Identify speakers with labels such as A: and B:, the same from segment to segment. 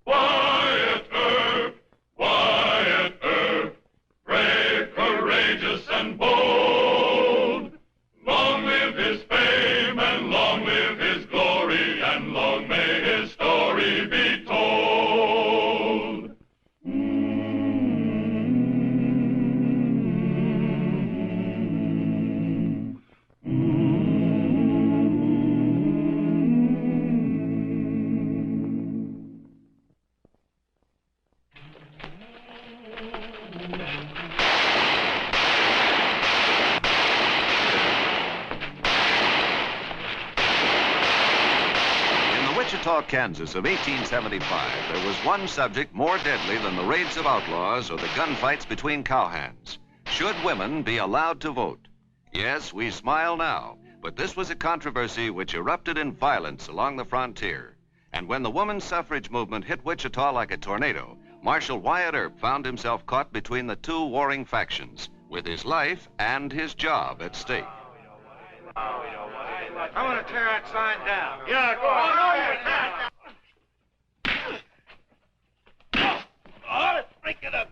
A: Wyatt Earp, Wyatt Earp, brave, courageous, and bold. Long live his fame, and long live his glory, and long may his story be told.
B: Wichita, Kansas of 1875, there was one subject more deadly than the raids of outlaws or the gunfights between cowhands. Should women be allowed to vote? Yes, we smile now, but this was a controversy which erupted in violence along the frontier. And when the women's suffrage movement hit Wichita like a tornado, Marshal Wyatt Earp found himself caught between the two warring factions, with his life and his job at stake.
C: I want to tear that sign down. Yeah, go on.
D: Oh, let's break it up.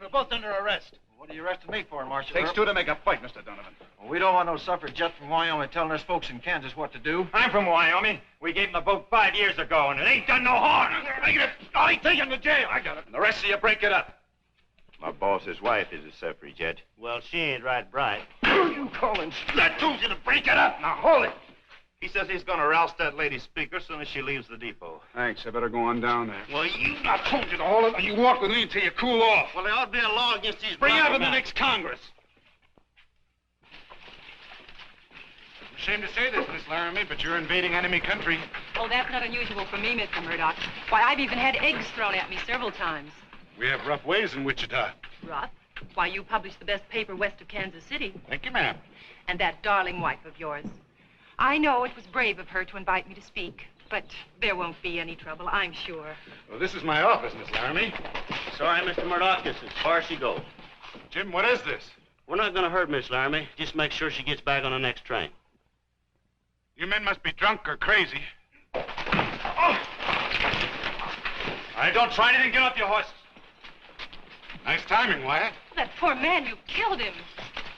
C: We're both under arrest.
D: What are you arresting me for, Marshal?
C: Takes two to make a fight, Mr. Donovan.
D: Well, we don't want no suffragette from Wyoming telling us folks in Kansas what to do.
C: I'm from Wyoming. We gave him the vote 5 years ago, and it ain't done no harm. Break it up. Oh, he take him to jail. I got it. And the rest of you break it up.
E: My boss's wife is a suffragette.
F: Well, she ain't right bright.
C: Who you calling? That told you to break it up. Now, hold it.
F: He says he's going to roust that lady speaker as soon as she leaves the depot.
G: Thanks. I better go on down there.
C: Well, I told you to hold it, and you walk with me until you cool off.
F: Well, there ought to be a law against these...
C: Bring it up in the
F: men.
C: next Congress.
G: I'm ashamed to say this, Miss Laramie, but you're invading enemy country.
H: Oh, that's not unusual for me, Mr. Murdock. Why, I've even had eggs thrown at me several times.
G: We have rough ways in Wichita.
H: Rough? Why, you publish the best paper west of Kansas City.
G: Thank you, ma'am.
H: And that darling wife of yours. I know it was brave of her to invite me to speak, but there won't be any trouble, I'm sure.
G: Well, this is my office, Miss Laramie.
F: Sorry, Mr. Murdock, it's as far as she goes.
G: Jim, what is this?
F: We're not going to hurt Miss Laramie. Just make sure she gets back on the next train.
G: You men must be drunk or crazy.
C: Oh! All right, don't try anything. Get off your horses.
G: Nice timing, Wyatt.
H: That poor man, you killed him.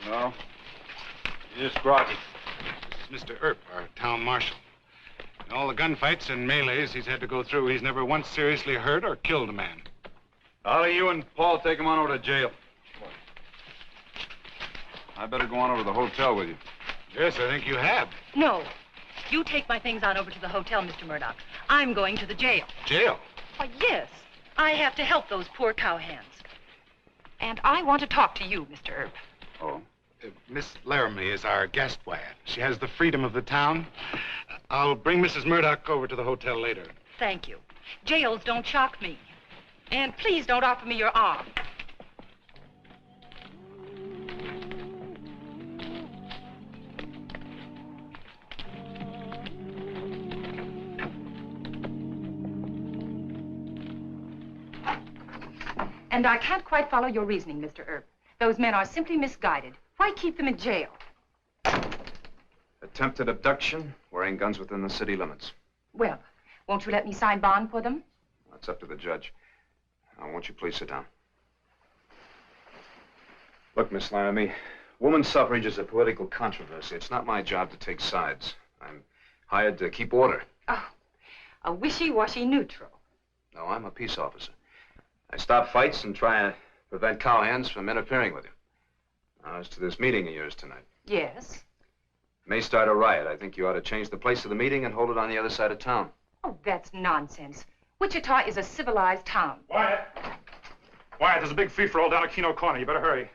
G: No. He's just groggy. This is Mr. Earp, our town marshal. In all the gunfights and melees he's had to go through, he's never once seriously hurt or killed a man.
I: Ollie, you and Paul take him on over to jail. I better go on over to the hotel with you.
G: Yes, I think you have.
H: No. You take my things on over to the hotel, Mr. Murdock. I'm going to the jail.
G: Jail?
H: Why, yes. I have to help those poor cowhands. And I want to talk to you, Mr. Earp.
I: Oh?
G: Miss Laramie is our guest, Wyatt. She has the freedom of the town. I'll bring Mrs. Murdock over to the hotel later.
H: Thank you. Jails don't shock me. And please don't offer me your arm. And I can't quite follow your reasoning, Mr. Earp. Those men are simply misguided. Why keep them in jail?
I: Attempted abduction, wearing guns within the city limits.
H: Well, won't you let me sign bond for them?
I: That's up to the judge. Now, won't you please sit down? Look, Miss Laramie, woman's suffrage is a political controversy. It's not my job to take sides. I'm hired to keep order.
H: Oh, a wishy-washy neutral.
I: No, I'm a peace officer. I stop fights and try to prevent cowhands from interfering with you. Now, as to this meeting of yours tonight.
H: Yes?
I: It may start a riot. I think you ought to change the place of the meeting and hold it on the other side of town.
H: Oh, that's nonsense. Wichita is a civilized town.
C: Wyatt! Wyatt, there's a big free-for-all down at Keno Corner. You better hurry.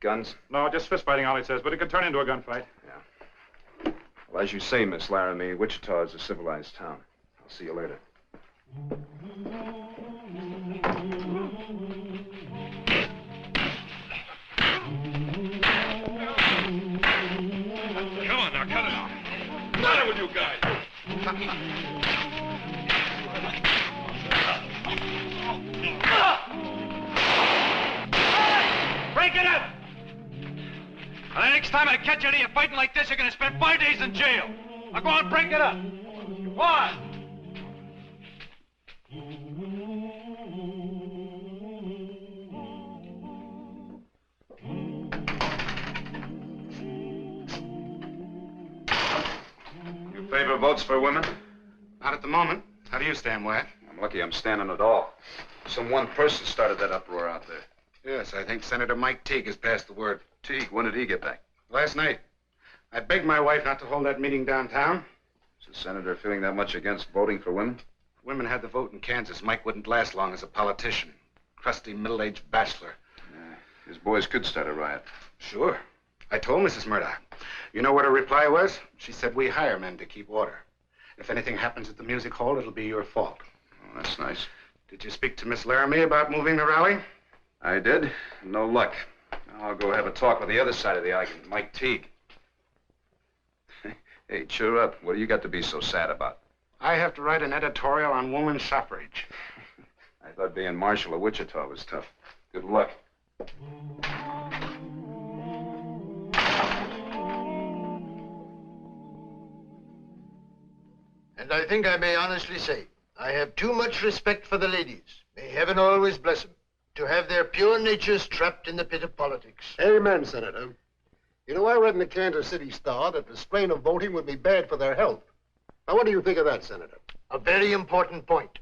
I: Guns?
C: No, just fist-fighting, Ollie says, but it could turn into a gunfight.
I: Yeah. Well, as you say, Miss Laramie, Wichita is a civilized town. I'll see you later.
C: Come on now, cut it out. What's the matter with you guys? Break it up! On the next time I catch any of you fighting like this, you're going to spend 5 days in jail. Now go on, break it up. Go on.
I: You favor votes for women?
G: Not at the moment. How do you stand, Wyatt?
I: I'm lucky I'm standing at all. Some one person started that uproar out there.
G: Yes, I think Senator Mike Teague has passed the word.
I: Teague, when did he get back?
G: Last night. I begged my wife not to hold that meeting downtown.
I: Is the senator feeling that much against voting for women?
G: If women had the vote in Kansas, Mike wouldn't last long as a politician. Crusty, middle-aged bachelor.
I: His boys could start a riot.
G: Sure. I told Mrs. Murdock. You know what her reply was? She said, we hire men to keep order. If anything happens at the music hall, it'll be your fault.
I: Oh, that's nice.
G: Did you speak to Miss Laramie about moving the rally?
I: I did. No luck. Now I'll go have a talk with the other side of the argument, Mike Teague. Hey, cheer up. What do you got to be so sad about?
G: I have to write an editorial on women's suffrage.
I: I thought being marshal of Wichita was tough. Good luck.
J: And I think I may honestly say, I have too much respect for the ladies. May heaven always bless them, to have their pure natures trapped in the pit of politics.
K: Amen, Senator. You know, I read in the Kansas City Star that the strain of voting would be bad for their health. Now, what do you think of that, Senator?
J: A very important point.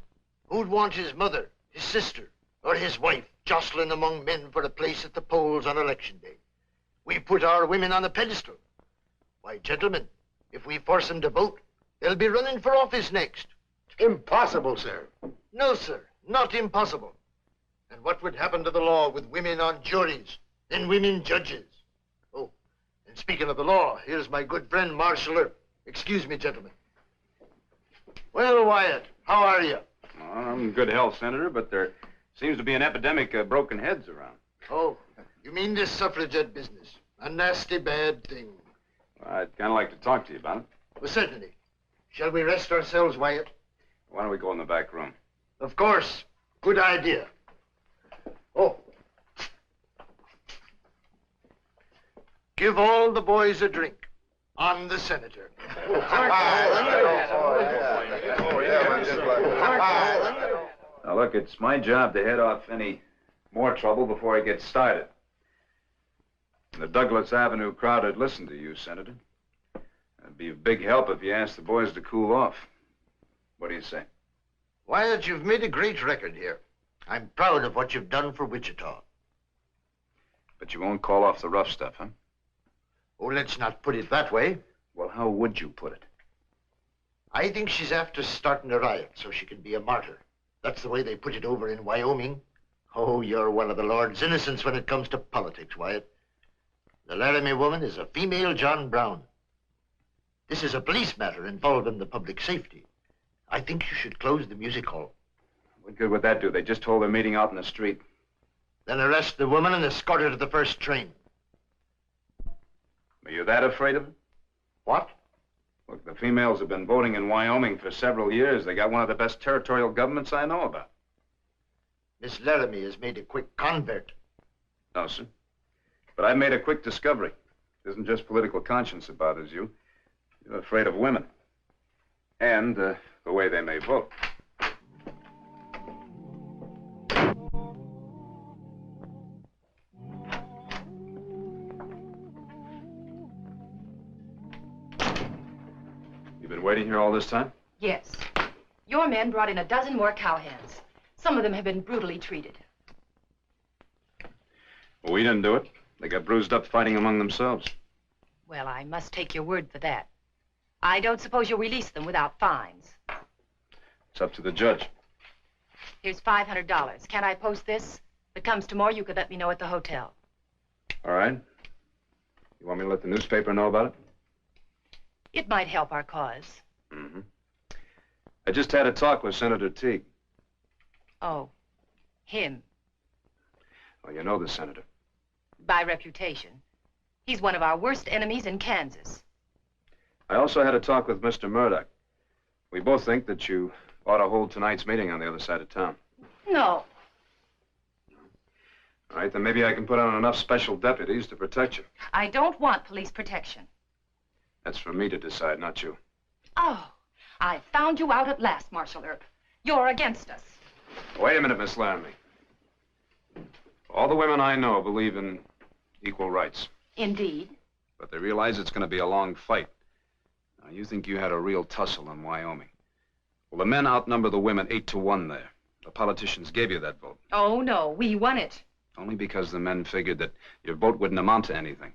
J: Who'd want his mother, his sister, or his wife jostling among men for a place at the polls on election day? We put our women on a pedestal. Why, gentlemen, if we force them to vote, they'll be running for office next.
K: Impossible, sir.
J: No, sir, not impossible. And what would happen to the law with women on juries and women judges? Oh, and speaking of the law, here's my good friend, Marshal Earp. Excuse me, gentlemen. Well, Wyatt, how are you?
I: I'm in good health, Senator, but there seems to be an epidemic of broken heads around.
J: Oh, you mean this suffragette business? A nasty bad thing.
I: Well, I'd kind of like to talk to you about it.
J: Well, certainly. Shall we rest ourselves, Wyatt?
I: Why don't we go in the back room?
J: Of course. Good idea. Oh. Give all the boys a drink. On the senator.
I: Now, look, it's my job to head off any more trouble before it gets started. The Douglas Avenue crowd would listen to you, Senator. It'd be a big help if you asked the boys to cool off. What do you say?
J: Wyatt, you've made a great record here. I'm proud of what you've done for Wichita.
I: But you won't call off the rough stuff, huh?
J: Oh, let's not put it that way.
I: Well, how would you put it?
J: I think she's after starting a riot so she can be a martyr. That's the way they put it over in Wyoming. Oh, you're one of the Lord's innocents when it comes to politics, Wyatt. The Laramie woman is a female John Brown. This is a police matter involving the public safety. I think you should close the music hall.
I: What good would that do? They just hold their meeting out in the street.
J: Then arrest the woman and escort her to the first train.
I: Are you that afraid of it?
J: What?
I: Look, the females have been voting in Wyoming for several years. They got one of the best territorial governments I know about.
J: Miss Laramie has made a quick convert.
I: No, sir. But I've made a quick discovery. It isn't just political conscience that bothers you. You're afraid of women. And the way they may vote. You've been waiting here all this time?
H: Yes. Your men brought in a dozen more cowhands. Some of them have been brutally treated.
I: Well, we didn't do it. They got bruised up fighting among themselves.
H: Well, I must take your word for that. I don't suppose you'll release them without fines.
I: It's up to the judge.
H: Here's $500. Can I post this? If it comes to more, you could let me know at the hotel.
I: All right. You want me to let the newspaper know about it?
H: It might help our cause.
I: Mm-hmm. I just had a talk with Senator Teague.
H: Oh, him.
I: Well, you know the senator.
H: By reputation. He's one of our worst enemies in Kansas.
I: I also had a talk with Mr. Murdock. We both think that you ought to hold tonight's meeting on the other side of town.
H: No.
I: All right, then maybe I can put on enough special deputies to protect you.
H: I don't want police protection.
I: That's for me to decide, not you.
H: Oh, I found you out at last, Marshal Earp. You're against us.
I: Wait a minute, Miss Laramie. All the women I know believe in equal rights.
H: Indeed.
I: But they realize it's going to be a long fight. Now, you think you had a real tussle in Wyoming. Well, the men outnumber the women 8-1 there. The politicians gave you that vote.
H: Oh, no, we won it.
I: Only because the men figured that your vote wouldn't amount to anything.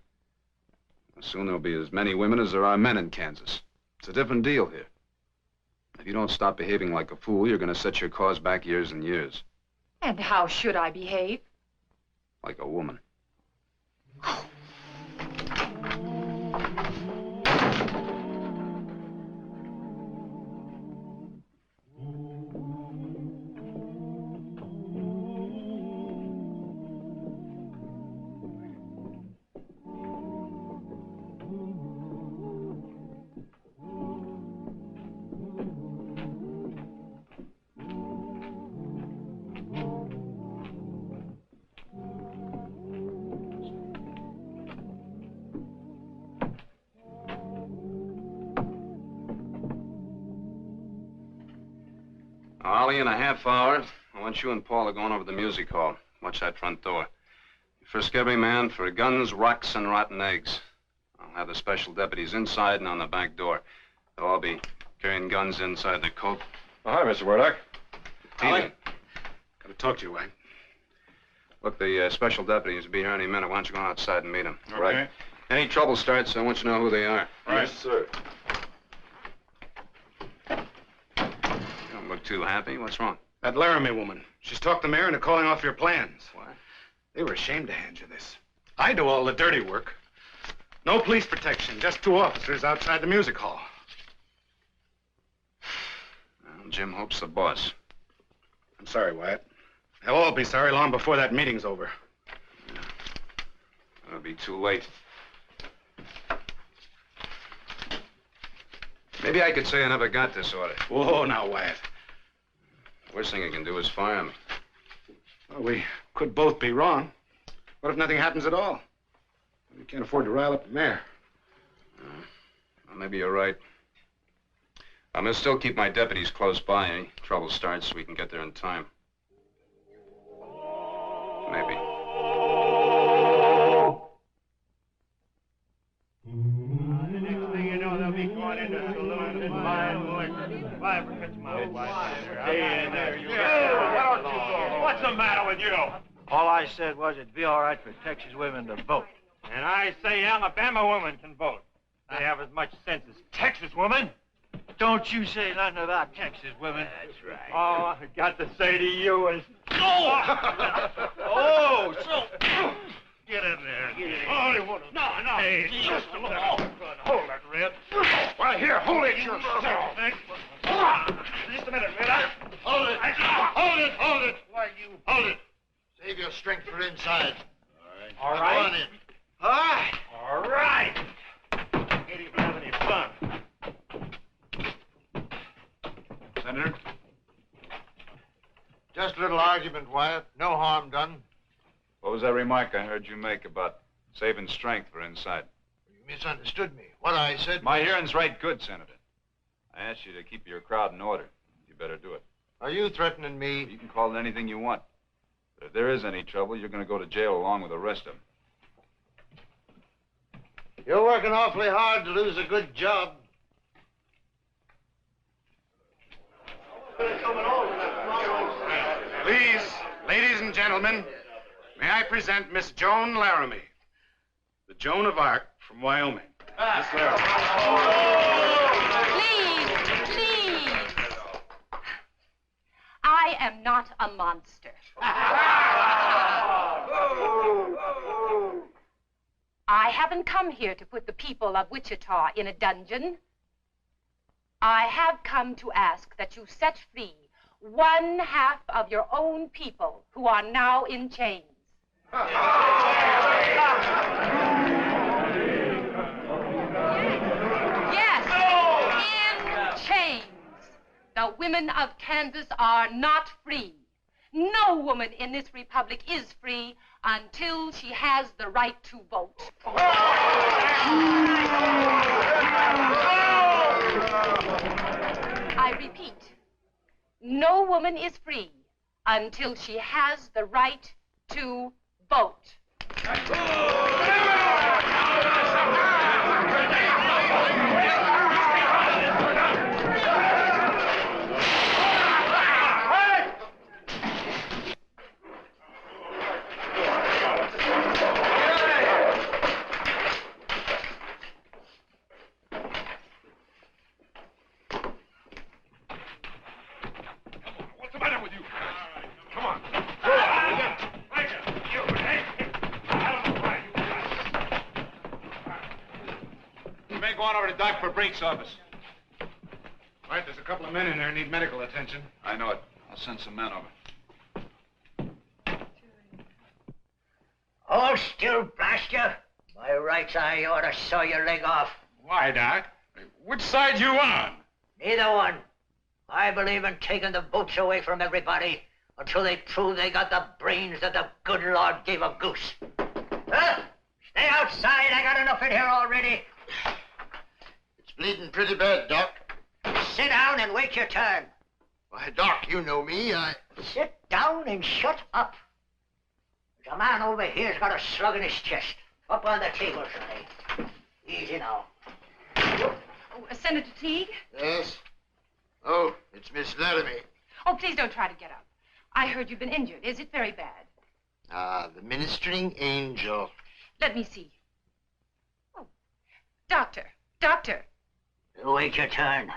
I: Soon there'll be as many women as there are men in Kansas. It's a different deal here. If you don't stop behaving like a fool, you're going to set your cause back years and years.
H: And how should I behave?
I: Like a woman. Ollie, in a half hour, I want you and Paul are going over to the music hall. Watch that front door. Frisk every man for guns, rocks, and rotten eggs. I'll have the special deputies inside and on the back door. They'll all be carrying guns inside their coat.
L: Oh, hi, Mr. Murdock.
I: Ollie.
G: Got to talk to you, Wyatt.
I: Look, the special deputies will be here any minute. Why don't you go outside and meet them?
G: Okay.
I: Right. Any trouble starts, I want you to know who they are.
L: Yes, sir.
I: You don't look too happy. What's wrong?
G: That Laramie woman. She's talked the mayor into calling off your plans.
I: What?
G: They were ashamed to hand you this. I do all the dirty work. No police protection, just 2 officers outside the music hall.
I: Well, Jim Hope's the boss.
G: I'm sorry, Wyatt. They'll all be sorry long before that meeting's over.
I: It'll be too late. Maybe I could say I never got this order.
G: Whoa, now, Wyatt.
I: Worst thing I can do is fire me.
G: Well, we could both be wrong. What if nothing happens at all? We can't afford to rile up the mayor.
I: Well, maybe you're right. I'm gonna still keep my deputies close by. Any trouble starts so we can get there in time. Maybe.
C: The next thing you know, they'll be going into the saloon and buying catch my wife. Hey, there you go. What's the matter with you?
D: All I said was it'd be all right for Texas women to vote.
C: And I say Alabama women can vote. They have as much sense as Texas women.
D: Don't you say nothing about Texas women.
C: That's right. All I got to say to you is...
D: Oh, so...
C: Get in there. Get in there. Oh, no. Hey, just a minute. Hold it, Red. Right here, hold it yourself. Just a minute, Red. Hold it. Hold it. Why, you hold it.
J: Save your strength for inside.
C: All right.
J: Go on in.
C: All right. Ain't even have any fun.
G: Senator?
J: Just a little argument, Wyatt. No harm done.
I: What was that remark I heard you make about saving strength for inside?
J: You misunderstood me. What I said...
I: My hearing's right good, Senator. I asked you to keep your crowd in order. You better do it.
J: Are you threatening me?
I: You can call it anything you want. But if there is any trouble, you're going to go to jail along with the rest of them.
J: You're working awfully hard to lose a good job.
G: Please, ladies and gentlemen, may I present Miss Joan Laramie, the Joan of Arc from Wyoming. Miss Laramie.
H: Please. I am not a monster. I haven't come here to put the people of Wichita in a dungeon. I have come to ask that you set free 1/2 of your own people who are now in chains. Yes, in chains. The women of Kansas are not free. No woman in this republic is free until she has the right to vote. I repeat, no woman is free until she has the right to vote.
G: Over to Doc for Brake's office. All right, there's a couple of men in there who need medical attention.
I: I know it. I'll send some men over.
J: Hold still, blast you. By rights, I ought to saw your leg off.
G: Why, Doc? Which side you on?
J: Neither one. I believe in taking the votes away from everybody until they prove they got the brains that the good Lord gave a goose. Huh? Stay outside. I got enough in here already.
K: Bleeding pretty bad, Doc.
J: Sit down and wait your turn.
K: Why, Doc, you know me.
J: Sit down and shut up. There's a man over here's got a slug in his chest. Up on the table, Sonny. Easy now.
H: Oh, Senator Teague?
K: Yes? Oh, it's Miss Laramie.
H: Oh, please don't try to get up. I heard you've been injured. Is it very bad?
K: The ministering angel.
H: Let me see. Oh, doctor. Doctor.
J: You wait your turn.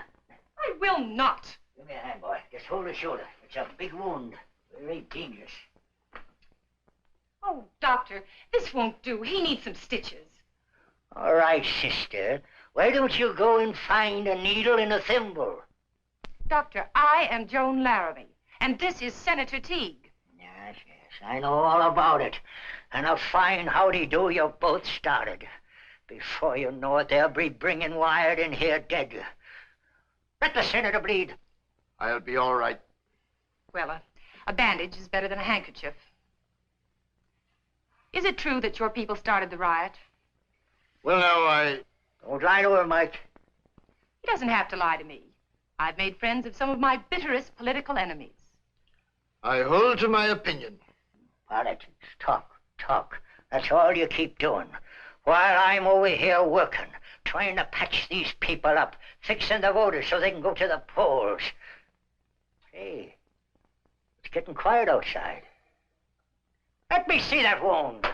H: I will not.
J: Give me a hand, boy. Just hold his shoulder. It's a big wound. Very dangerous.
H: Oh, doctor, this won't do. He needs some stitches.
J: All right, sister. Why don't you go and find a needle and a thimble?
H: Doctor, I am Joan Laramie, and this is Senator Teague.
J: Yes, I know all about it. And a fine howdy-do you both started. Before you know it, they'll be bringing Wyatt in here dead. Let the senator bleed.
K: I'll be all right.
H: Well, a bandage is better than a handkerchief. Is it true that your people started the riot?
K: Well, now,
J: Don't lie to her, Mike.
H: He doesn't have to lie to me. I've made friends of some of my bitterest political enemies.
K: I hold to my opinion.
J: Politics. Talk. That's all you keep doing. While I'm over here working, trying to patch these people up, fixing the voters so they can go to the polls. Hey, it's getting quiet outside. Let me see that wound.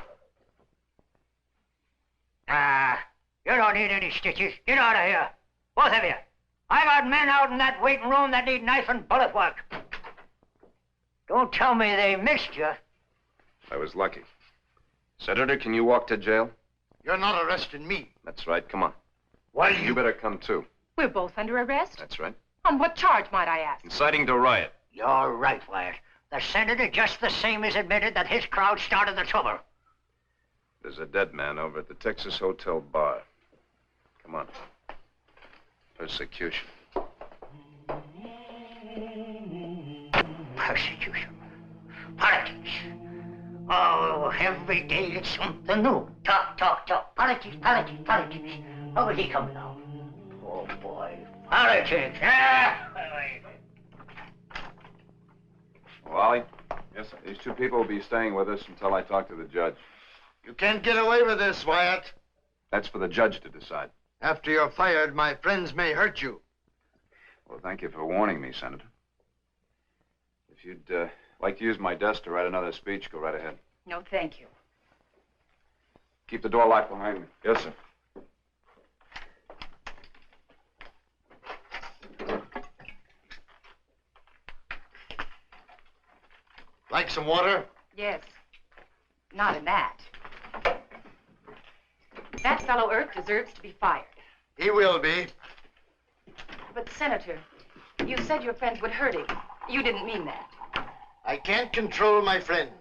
J: You don't need any stitches. Get out of here, both of you. I got men out in that waiting room that need knife and bullet work. Don't tell me they missed you.
I: I was lucky. Senator, can you walk to jail?
K: You're not arresting me.
I: That's right. Come on.
K: Why,
I: You better come, too.
H: We're both under arrest?
I: That's right.
H: On what charge, might I ask?
I: Inciting to riot.
J: You're right, Wyatt. The senator just the same as admitted that his crowd started the trouble.
I: There's a dead man over at the Texas Hotel bar. Come on. Persecution.
J: Persecution. Politics. Oh, every day it's something new. Talk. Politics. How is he coming now? Oh, boy. Politics.
I: Wally? Yes, sir. These two people will be staying with us until I talk to the judge.
K: You can't get away with this, Wyatt.
I: That's for the judge to decide.
K: After you're fired, my friends may hurt you.
I: Well, thank you for warning me, Senator. If you'd like to use my desk to write another speech, go right ahead.
H: No, thank you.
I: Keep the door locked behind me. Yes, sir.
K: Like some water?
H: Yes. Not in that. That fellow Earp deserves to be fired.
K: He will be.
H: But, Senator, you said your friends would hurt him. You didn't mean that.
K: I can't control my friends.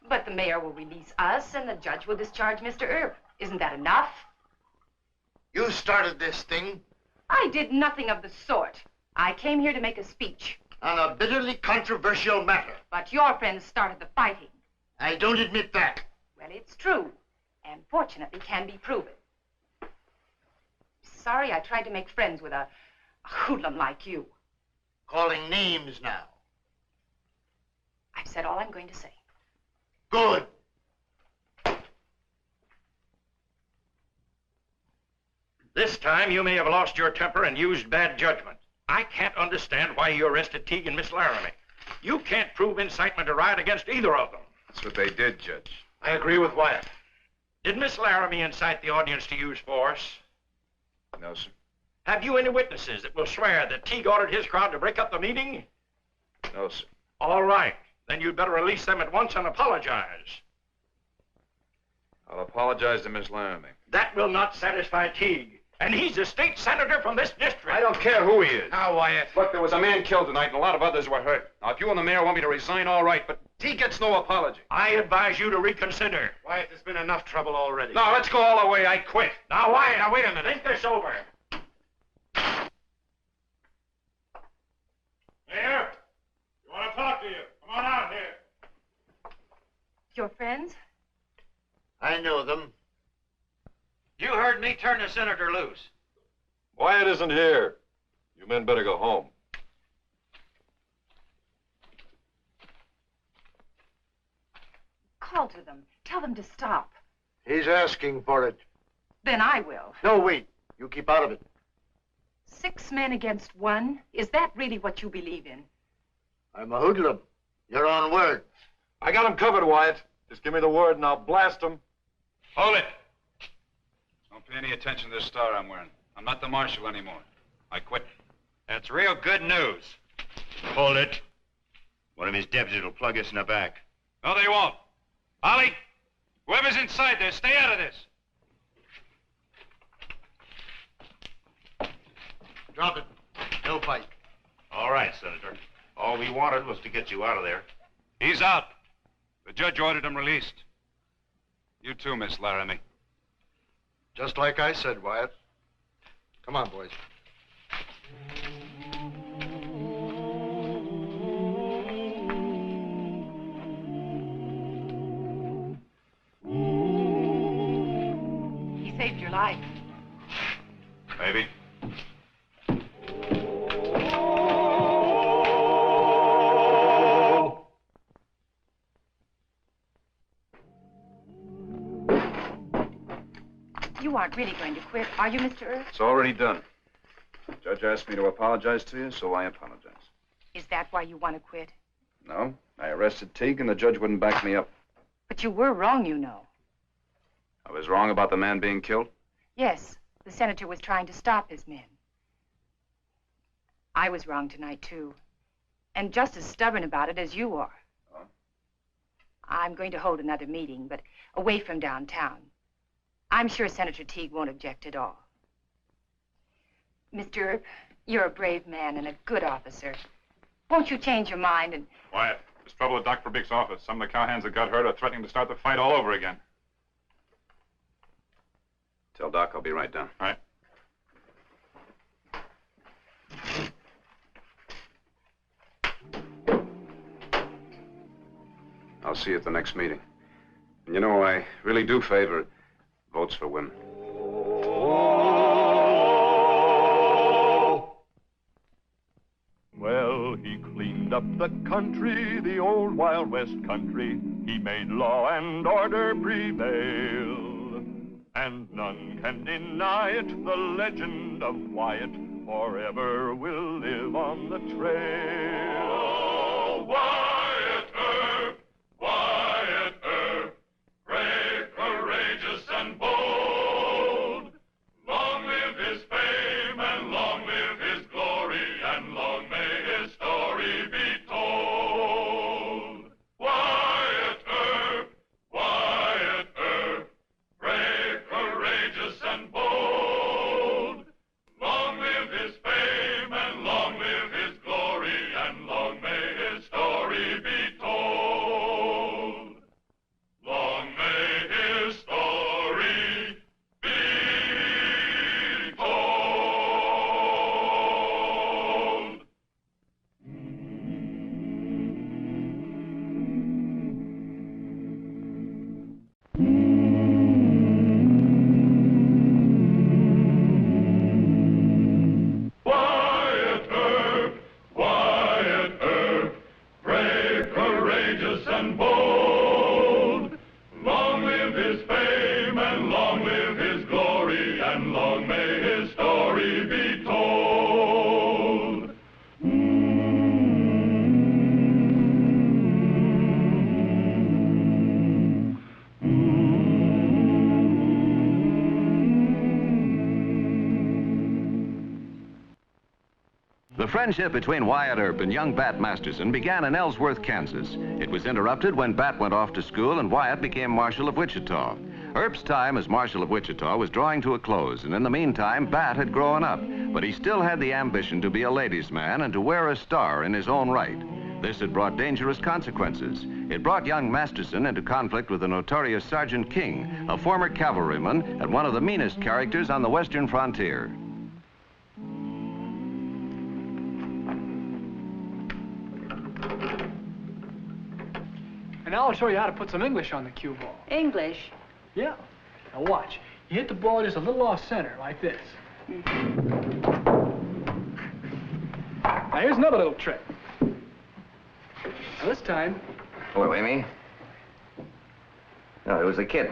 H: But the mayor will release us, and the judge will discharge Mr. Earp. Isn't that enough?
K: You started this thing.
H: I did nothing of the sort. I came here to make a speech.
J: on a bitterly controversial matter.
H: But your friends started the fighting.
J: I don't admit that.
H: Well, it's true, and fortunately can be proven. Sorry I tried to make friends with a hoodlum like you.
J: Calling names now.
H: I've said all I'm going to say.
J: Good.
F: This time you may have lost your temper and used bad judgment. I can't understand why you arrested Teague and Miss Laramie. You can't prove incitement to riot against either of them.
I: That's what they did, Judge.
F: I agree with Wyatt. Did Miss Laramie incite the audience to use force?
I: No, sir.
F: Have you any witnesses that will swear that Teague ordered his crowd to break up the meeting?
I: No, sir.
F: All right. Then you'd better release them at once and apologize.
I: I'll apologize to Miss Laramie.
F: That will not satisfy Teague. And he's a state senator from this district.
I: I don't care who he is.
G: Now, Wyatt.
I: Look, there was a man killed tonight and a lot of others were hurt. Now, if you and the mayor want me to resign, all right, but he gets no apology.
F: I advise you to reconsider.
G: Wyatt, there's been enough trouble already.
I: No, let's go all the way. I quit.
F: Now, Wyatt, now wait a minute. Think this over.
C: Mayor, you want to talk to you? Come on out here.
H: Your friends?
J: I know them.
F: You heard me turn the senator loose.
L: Wyatt isn't here. You men better go home.
H: Call to them. Tell them to stop.
J: He's asking for it.
H: Then I will.
J: No, wait. You keep out of it.
H: 6 men against 1? Is that really what you believe in?
J: I'm a hoodlum. Your own word.
L: I got him covered, Wyatt. Just give me the word and I'll blast him.
I: Hold it. Don't pay any attention to this star I'm wearing. I'm not the marshal anymore. I quit.
F: That's real good news. Hold it.
E: One of his deputies will plug us in the back.
G: No, they won't. Ollie, whoever's inside there, stay out of this.
J: Drop it. No fight.
F: All right, Senator. All we wanted was to get you out of there.
G: He's out. The judge ordered him released.
I: You too, Miss Laramie.
K: Just like I said, Wyatt. Come on, boys.
H: He saved your life.
I: Maybe.
H: You aren't really going to quit, are you, Mr. Earp?
I: It's already done. The judge asked me to apologize to you, so I apologize.
H: Is that why you want to quit?
I: No, I arrested Teague and the judge wouldn't back me up.
H: But you were wrong, you know.
I: I was wrong about the man being killed?
H: Yes, the senator was trying to stop his men. I was wrong tonight, too. And just as stubborn about it as you are.
I: Huh?
H: I'm going to hold another meeting, but away from downtown. I'm sure Senator Teague won't object at all. Mr. Earp, you're a brave man and a good officer. Won't you change your mind and...
C: Wyatt, there's trouble at Dr. Bick's office. Some of the cowhands that got hurt are threatening to start the fight all over again.
I: Tell Doc I'll be right down.
C: All right.
I: I'll see you at the next meeting. And you know, I really do favor votes for women.
A: Well, he cleaned up the country, the old Wild West country. He made law and order prevail. And none can deny it, the legend of Wyatt forever will live on the trail.
C: Oh, Wyatt Earp, Wyatt Earp, brave, courageous, and bold. Long live his fame, and long live his glory, and long may his story be told. Wyatt Earp, Wyatt Earp, brave, courageous, and bold. Long live his fame, and long live his glory, and long may
A: and long may his story be told.
B: The friendship between Wyatt Earp and young Bat Masterson began in Ellsworth, Kansas. It was interrupted when Bat went off to school and Wyatt became Marshal of Wichita. Earp's time as Marshal of Wichita was drawing to a close, and in the meantime, Bat had grown up, but he still had the ambition to be a ladies' man and to wear a star in his own right. This had brought dangerous consequences. It brought young Masterson into conflict with the notorious Sergeant King, a former cavalryman and one of the meanest characters on the western frontier.
M: And now I'll show you how to put some English on the cue ball.
N: English?
M: Yeah. Now watch. You hit the ball just a little off center, like this. Now here's another little trick. Now this time...
O: Hello, Amy. No, it was a kid.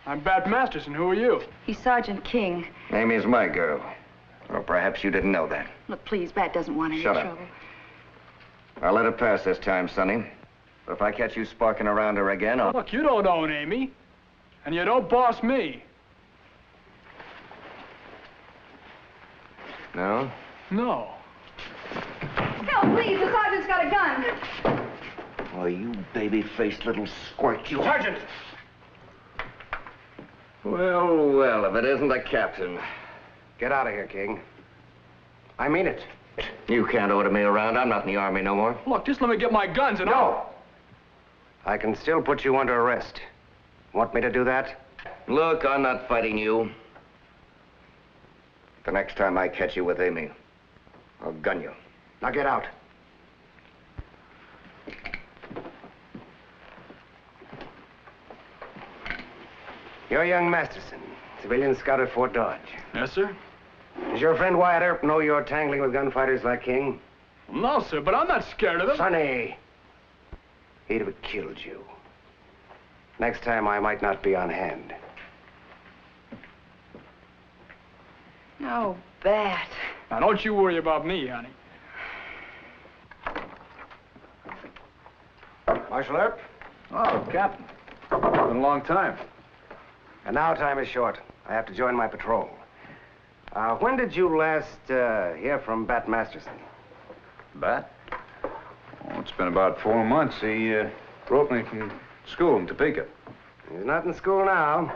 M: I'm Bat Masterson. Who are you?
N: He's Sergeant King.
O: Amy's my girl. Or perhaps you didn't know that.
N: Look, please, Bat doesn't want any
O: Shut up.
N: trouble.
O: I'll let it pass this time, Sonny. But if I catch you sparking around her again, I'll...
M: Look, you don't own Amy. And you don't boss me.
O: No?
M: No.
N: Help, please. The sergeant's got a gun.
O: Oh, you baby-faced little squirt, you...
M: Sergeant!
O: Well, well, if it isn't the captain. Get out of here, King. I mean it. You can't order me around. I'm not in the army no more.
M: Look, just let me get my guns and...
O: No! I can still put you under arrest. Want me to do that? Look, I'm not fighting you. The next time I catch you with Amy, I'll gun you. Now get out. You're young Masterson, civilian scout at Fort Dodge.
M: Yes, sir.
O: Does your friend Wyatt Earp know you're tangling with gunfighters like King?
M: No, sir, but I'm not scared of them.
O: Sonny, he'd have killed you. Next time, I might not be on hand.
N: Oh, Bat.
M: Now, don't you worry about me, honey.
O: Marshal Earp?
I: Oh, Captain. Been a long time.
O: And now time is short. I have to join my patrol. When did you last hear from Bat Masterson?
I: Bat? Oh, it's been about 4 months. He wrote me from school in Topeka.
O: He's not in school now.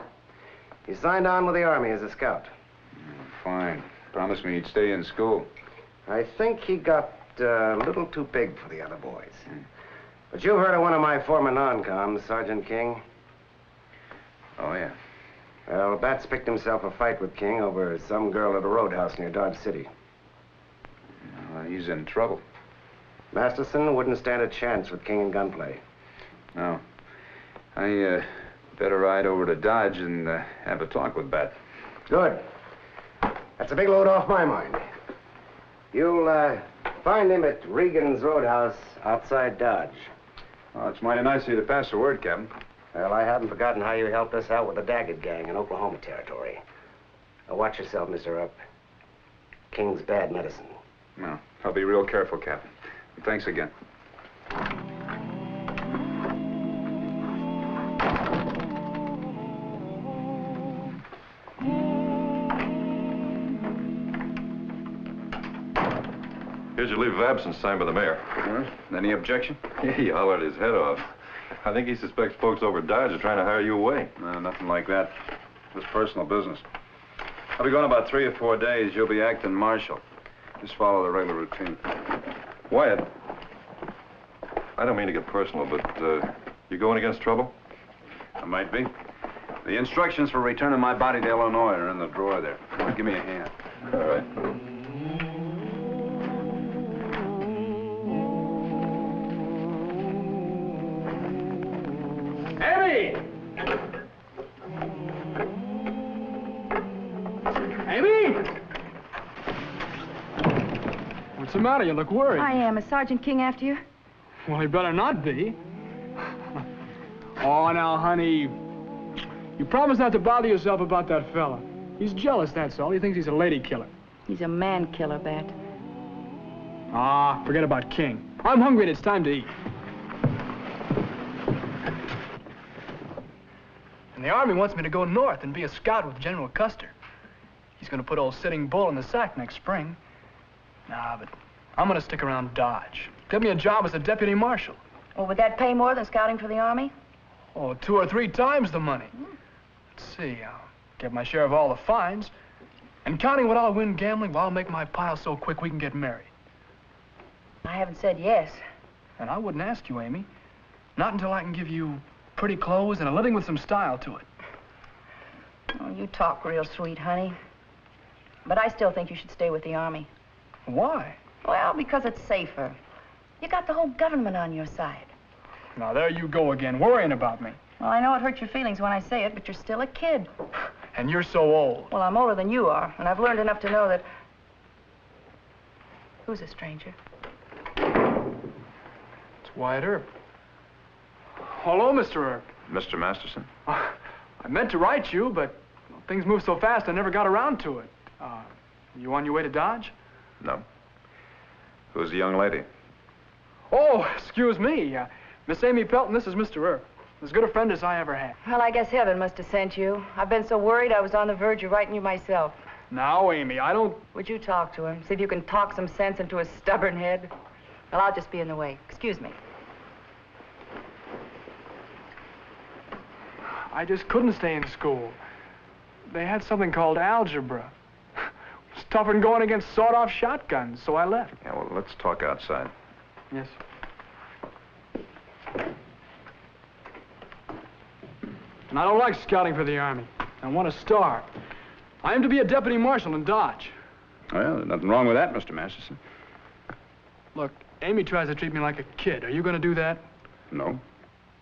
O: He signed on with the Army as a scout.
I: Fine. Promised me he'd stay in school.
O: I think he got a little too big for the other boys. But you've heard of one of my former non-coms, Sergeant King.
I: Oh, yeah.
O: Well, Bat's picked himself a fight with King over some girl at a roadhouse near Dodge City.
I: He's in trouble.
O: Masterson wouldn't stand a chance with King in gunplay.
I: No. I better ride over to Dodge and have a talk with Bat.
O: Good. That's a big load off my mind. You'll find him at Regan's Roadhouse outside Dodge.
I: Oh, it's mighty nice of you to pass the word, Captain.
O: Well, I haven't forgotten how you helped us out with the Daggett gang in Oklahoma Territory. Now, watch yourself, Mr. Earp. King's bad medicine.
I: No, I'll be real careful, Captain. Thanks again.
L: Here's your leave of absence signed by the mayor.
I: Any objection?
L: Yeah, he hollered his head off. I think he suspects folks over at Dodge are trying to hire you away.
I: No, nothing like that. Just personal business. I'll be gone about 3 or 4 days. You'll be acting marshal. Just follow the regular routine.
L: Wyatt, I don't mean to get personal, but you going against trouble?
I: I might be. The instructions for returning my body to Illinois are in the drawer there. Give me a hand.
L: All right.
M: Amy! Amy! What's the matter? You look worried.
N: I am. Is Sergeant King after you?
M: Well, he better not be. Oh, now, honey, you promised not to bother yourself about that fella. He's jealous, that's all. He thinks he's a lady killer.
P: He's a man killer, Bet.
M: Ah, forget about King. I'm hungry and it's time to eat. And the Army wants me to go north and be a scout with General Custer. He's going to put old Sitting Bull in the sack next spring. Nah, but I'm going to stick around Dodge. Get me a job as a deputy marshal.
P: Well, would that pay more than scouting for the Army?
M: Oh, 2 or 3 times the money. Let's see, I'll get my share of all the fines. And counting what I'll win gambling, well, I'll make my pile so quick we can get married.
P: I haven't said yes.
M: And I wouldn't ask you, Amy. Not until I can give you pretty clothes and a living with some style to it.
P: Oh, you talk real sweet, honey. But I still think you should stay with the Army.
M: Why?
P: Well, because it's safer. You got the whole government on your side.
M: Now, there you go again, worrying about me.
P: Well, I know it hurts your feelings when I say it, but you're still a kid.
M: And you're so old.
P: Well, I'm older than you are, and I've learned enough to know that... Who's a stranger?
M: It's Wyatt Earp. Hello, Mr. Earp.
L: Mr. Masterson?
M: I meant to write you, but things move so fast I never got around to it. You on your way to Dodge?
L: No. Who's the young lady?
M: Oh, excuse me. Miss Amy Pelton, this is Mr. Earp. As good a friend as I ever had.
P: Well, I guess heaven must have sent you. I've been so worried I was on the verge of writing you myself.
M: Now, Amy, I don't...
P: Would you talk to him? See if you can talk some sense into his stubborn head? Well, I'll just be in the way. Excuse me.
M: I just couldn't stay in school. They had something called algebra. It's tougher than going against sawed-off shotguns, so I left.
L: Yeah, well, let's talk outside.
M: Yes. And I don't like scouting for the Army. I want to star. I am to be a deputy marshal in Dodge.
I: Well, there's nothing wrong with that, Mr. Masterson.
M: Look, Amy tries to treat me like a kid. Are you going to do that?
I: No.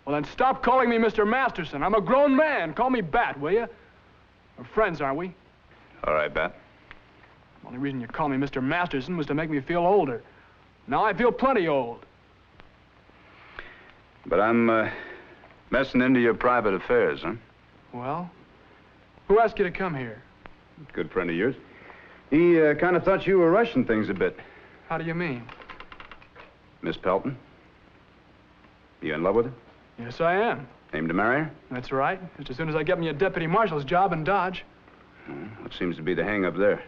M: Well, then stop calling me Mr. Masterson. I'm a grown man. Call me Bat, will you? We're friends, aren't we?
I: All right, Bat.
M: The only reason you called me Mr. Masterson was to make me feel older. Now I feel plenty old.
I: But I'm, messing into your private affairs, huh?
M: Well, who asked you to come here?
I: Good friend of yours. He, kind of thought you were rushing things a bit.
M: How do you mean?
I: Miss Pelton? You in love with her?
M: Yes, I am.
I: Aim to marry her?
M: That's right. Just as soon as I get me a deputy marshal's job in Dodge.
I: What seems to be the hang-up there?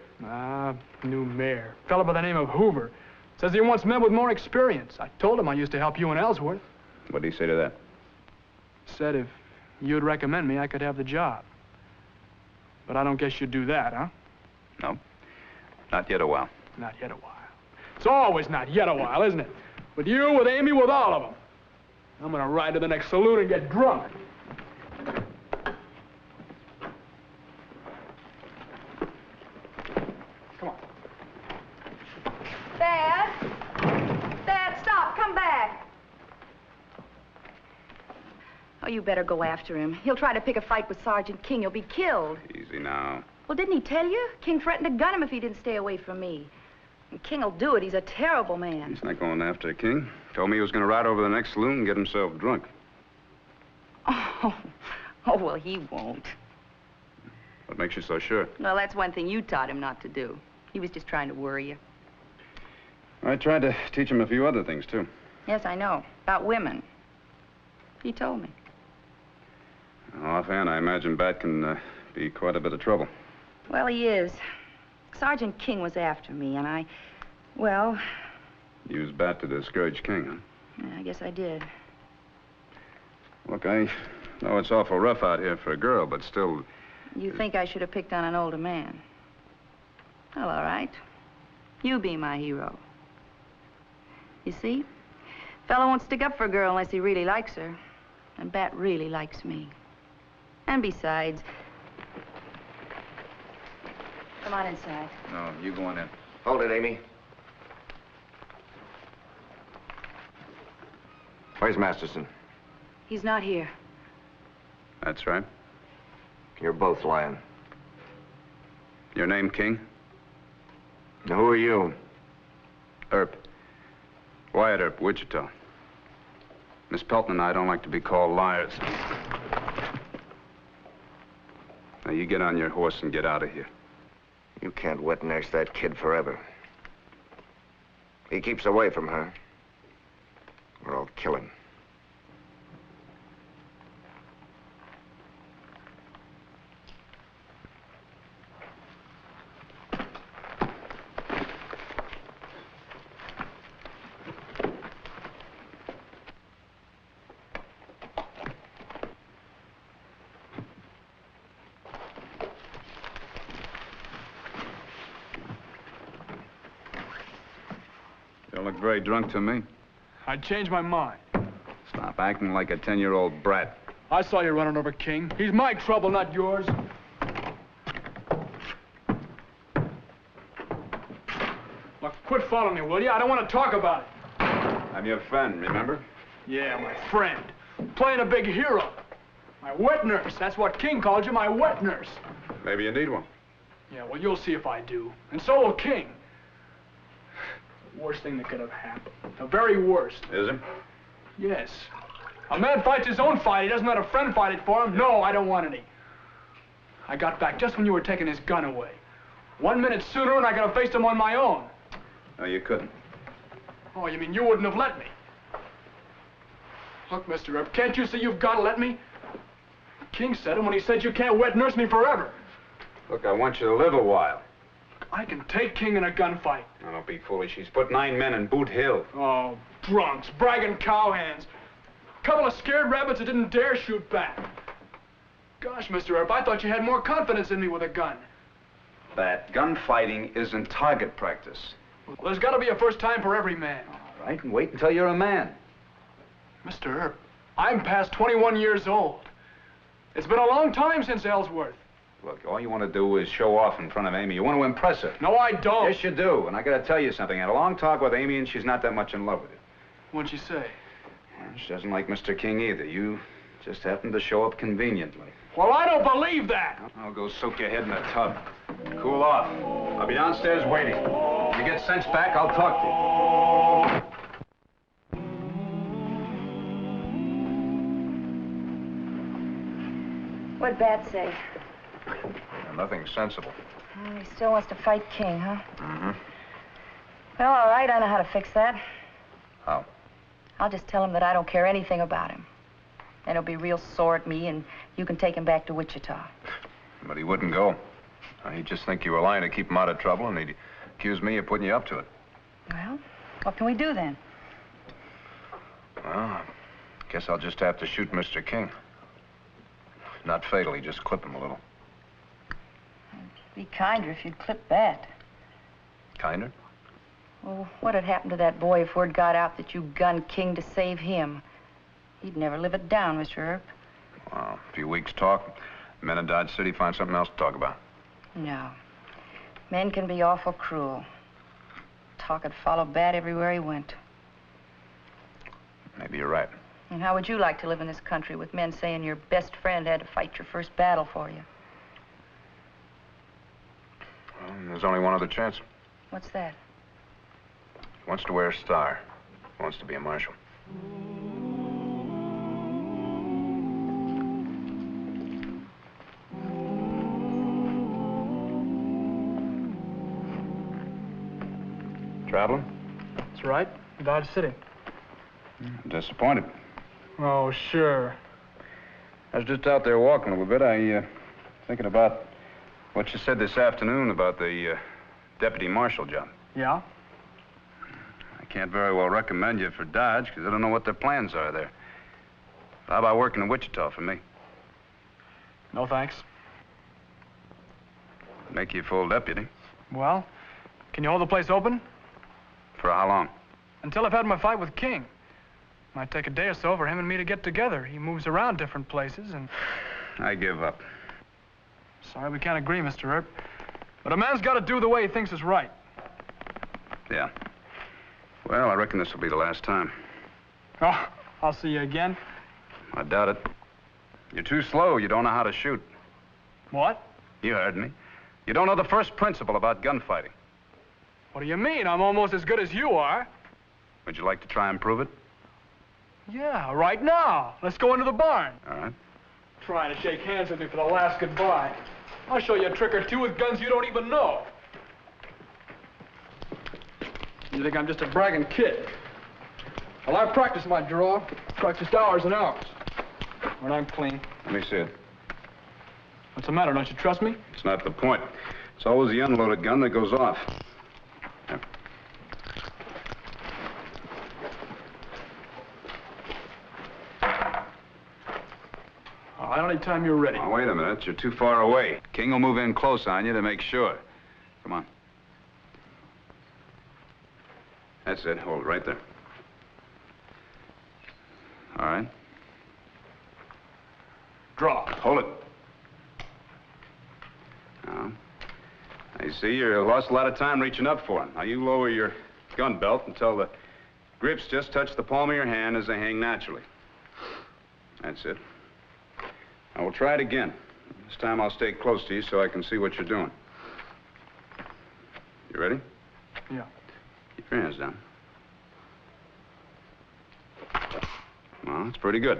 M: New mayor. Fellow by the name of Hoover. Says he wants men with more experience. I told him I used to help you in Ellsworth.
I: What did he say to that?
M: Said if you'd recommend me, I could have the job. But I don't guess you'd do that, huh?
I: No. Not yet a while.
M: Not yet a while. It's always not yet a while, isn't it? With you, with Amy, with all of them. I'm gonna ride to the next saloon and get drunk. Come on.
N: Dad? Dad, stop. Come back.
P: Oh, you better go after him. He'll try to pick a fight with Sergeant King. He'll be killed.
I: Easy now.
P: Well, didn't he tell you? King threatened to gun him if he didn't stay away from me. And King'll do it. He's a terrible man.
I: He's not going after King. Told me he was going to ride over to the next saloon and get himself drunk.
P: Oh, well, he won't.
I: What makes you so sure?
P: Well, that's one thing you taught him not to do. He was just trying to worry you.
I: I tried to teach him a few other things, too.
P: Yes, I know. About women. He told me.
I: Offhand, I imagine Bat can be quite a bit of trouble.
P: Well, he is. Sergeant King was after me, and well...
I: Used Bat to discourage King, huh?
P: Yeah, I guess I did.
I: Look, I know it's awful rough out here for a girl, but still...
P: You think I should have picked on an older man? Well, all right. You be my hero. You see? Fellow won't stick up for a girl unless he really likes her. And Bat really likes me. And besides... Come on inside.
I: No, you go on in.
O: Hold it, Amy. Where's Masterson?
P: He's not here.
I: That's right.
O: You're both lying.
I: Your name, King?
O: Now, who are you?
I: Earp. Wyatt Earp, Wichita. Miss Pelton and I don't like to be called liars. Now, you get on your horse and get out of here.
O: You can't wet nurse that kid forever. He keeps away from her, or I'll kill him.
I: You look very drunk to me.
M: I changed my mind.
I: Stop acting like a 10-year-old brat.
M: I saw you running over King. He's my trouble, not yours. Look, quit following me, will you? I don't want to talk about it.
I: I'm your friend, remember?
M: Yeah, my friend. Playing a big hero. My wet nurse. That's what King called you, my wet nurse.
I: Maybe you need one.
M: Yeah, well, you'll see if I do. And so will King. Worst thing that could have happened. The very worst.
I: Is it?
M: Yes. A man fights his own fight. He doesn't let a friend fight it for him. No, I don't want any. I got back just when you were taking his gun away. 1 minute sooner and I could have faced him on my own.
I: No, you couldn't.
M: Oh, you mean you wouldn't have let me? Look, Mr. Earp, can't you see you've got to let me? King said it when he said you can't wet nurse me forever.
I: Look, I want you to live a while.
M: I can take King in a gunfight.
I: Now, don't be foolish. He's put 9 men in Boot Hill.
M: Oh, drunks, bragging cowhands. Couple of scared rabbits that didn't dare shoot back. Gosh, Mr. Earp, I thought you had more confidence in me with a gun.
I: That gunfighting isn't target practice.
M: Well, there's got to be a first time for every man.
I: All right, and wait until you're a man.
M: Mr. Earp, I'm past 21 years old. It's been a long time since Ellsworth.
I: Look, all you want to do is show off in front of Amy. You want to impress her.
M: No, I don't.
I: Yes, you do. And I got to tell you something. I had a long talk with Amy, and she's not that much in love with you.
M: What'd she say?
I: Well, she doesn't like Mr. King either. You just happened to show up conveniently.
M: Well, I don't believe that.
I: I'll go soak your head in a tub. Cool off. I'll be downstairs waiting. If you get sense back, I'll talk to you.
P: What'd Bat say?
L: Nothing sensible.
P: He still wants to fight King, huh?
L: Mm-hmm.
P: Well, all right, I know how to fix that.
L: How?
P: I'll just tell him that I don't care anything about him. Then he'll be real sore at me, and you can take him back to Wichita.
L: But he wouldn't go. He'd just think you were lying to keep him out of trouble, and he'd accuse me of putting you up to it.
P: Well, what can we do then?
L: Well, I guess I'll just have to shoot Mr. King. Not fatally, just clip him a little.
P: It'd be kinder if you'd clip Bat.
L: Kinder?
P: Well, what'd happen to that boy if word got out that you gunned King to save him? He'd never live it down, Mr. Earp.
L: Well, a few weeks' talk. Men in Dodge City find something else to talk about.
P: No. Men can be awful cruel. Talk would follow Bat everywhere he went.
L: Maybe you're right.
P: And how would you like to live in this country with men saying your best friend had to fight your first battle for you?
L: Well, there's only one other chance.
P: What's that?
L: He wants to wear a star. He wants to be a marshal. Traveling?
M: That's right. Dodge City.
I: I'm disappointed.
M: Oh, sure.
I: I was just out there walking a little bit. Thinking about what you said this afternoon about the deputy marshal job.
M: Yeah?
I: I can't very well recommend you for Dodge because I don't know what their plans are there. How about working in Wichita for me?
M: No, thanks.
I: Make you full deputy.
M: Well, can you hold the place open?
I: For how long?
M: Until I've had my fight with King. Might take a day or so for him and me to get together. He moves around different places and...
I: I give up.
M: Sorry we can't agree, Mr. Earp. But a man's got to do the way he thinks is right.
I: Yeah. Well, I reckon this will be the last time.
M: Oh, I'll see you again.
I: I doubt it. You're too slow. You don't know how to shoot.
M: What?
I: You heard me. You don't know the first principle about gunfighting.
M: What do you mean? I'm almost as good as you are.
I: Would you like to try and prove it?
M: Yeah, right now. Let's go into the barn.
I: All right.
M: Trying to shake hands with me for the last goodbye. I'll show you a trick or two with guns you don't even know. You think I'm just a bragging kid? Well, I practice my draw. Practiced hours and hours. When I'm clean.
I: Let me see it.
M: What's the matter? Don't you trust me?
I: It's not the point. It's always the unloaded gun that goes off. Here.
M: All right, anytime you're ready.
I: Oh, wait a minute. You're too far away. King will move in close on you to make sure. Come on. That's it. Hold it right there. All right.
M: Draw.
I: Hold it. Now, you see, you lost a lot of time reaching up for him. Now, you lower your gun belt until the grips just touch the palm of your hand as they hang naturally. That's it. Now, we'll try it again. This time I'll stay close to you so I can see what you're doing. You ready?
M: Yeah.
I: Keep your hands down. Well, that's pretty good.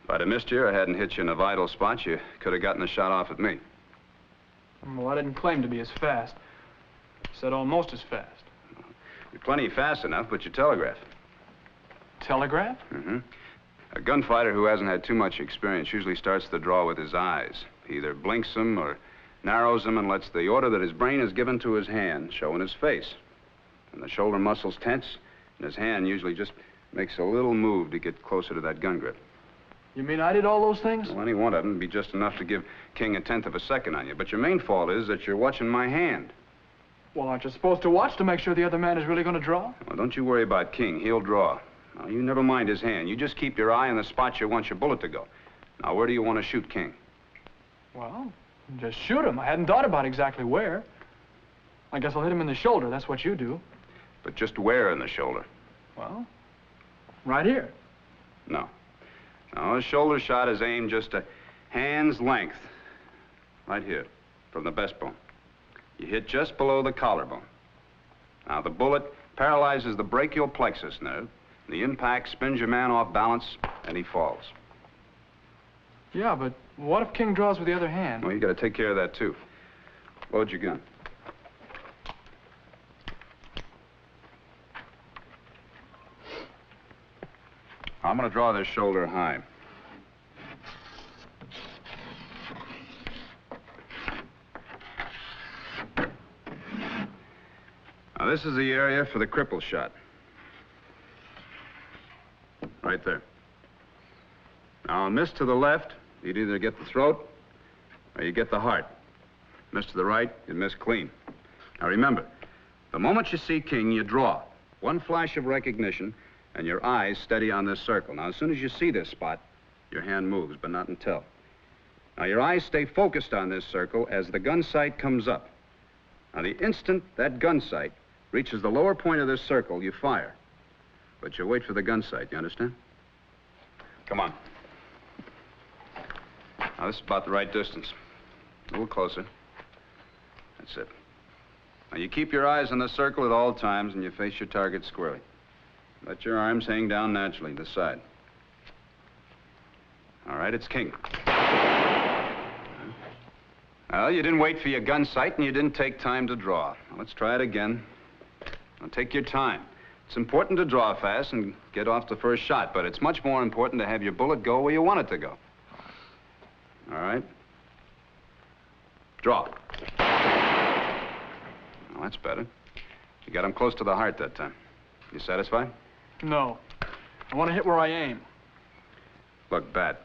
I: If I'd have missed you or hadn't hit you in a vital spot, you could have gotten the shot off at me.
M: Well, I didn't claim to be as fast. I said almost as fast.
I: You're plenty fast enough, but you telegraph.
M: Telegraph?
I: Mm-hmm. A gunfighter who hasn't had too much experience usually starts the draw with his eyes. He either blinks them or narrows them and lets the order that his brain has given to his hand show in his face. And the shoulder muscles tense, and his hand usually just makes a little move to get closer to that gun grip.
M: You mean I did all those things?
I: Well, any one of them would be just enough to give King 1/10 of a second on you. But your main fault is that you're watching my hand.
M: Well, aren't you supposed to watch to make sure the other man is really going to draw?
I: Well, don't you worry about King. He'll draw. Now, you never mind his hand. You just keep your eye on the spot you want your bullet to go. Now, where do you want to shoot King?
M: Well, just shoot him. I hadn't thought about exactly where. I guess I'll hit him in the shoulder. That's what you do.
I: But just where in the shoulder?
M: Well, right here.
I: No. No, a shoulder shot is aimed just a hand's length. Right here, from the breastbone. You hit just below the collarbone. Now, the bullet paralyzes the brachial plexus nerve. The impact spins your man off balance, and he falls.
M: Yeah, but what if King draws with the other hand?
I: Well, you got to take care of that, too. Load your gun. I'm going to draw this shoulder high. Now, this is the area for the cripple shot. Right there. Now, miss to the left, you'd either get the throat or you get the heart. Miss to the right, you'd miss clean. Now, remember, the moment you see King, you draw. One flash of recognition, and your eyes steady on this circle. Now, as soon as you see this spot, your hand moves, but not until. Now, your eyes stay focused on this circle as the gun sight comes up. Now, the instant that gun sight reaches the lower point of this circle, you fire. But you wait for the gun sight, you understand? Come on. Now, this is about the right distance. A little closer. That's it. Now, you keep your eyes on the circle at all times, and you face your target squarely. Let your arms hang down naturally to the side. All right, it's King. Well, you didn't wait for your gun sight, and you didn't take time to draw. Now, let's try it again. Now, take your time. It's important to draw fast and get off the first shot, but it's much more important to have your bullet go where you want it to go. All right? Draw. Well, that's better. You got him close to the heart that time. You satisfied?
M: No. I want to hit where I aim.
I: Look, Bat,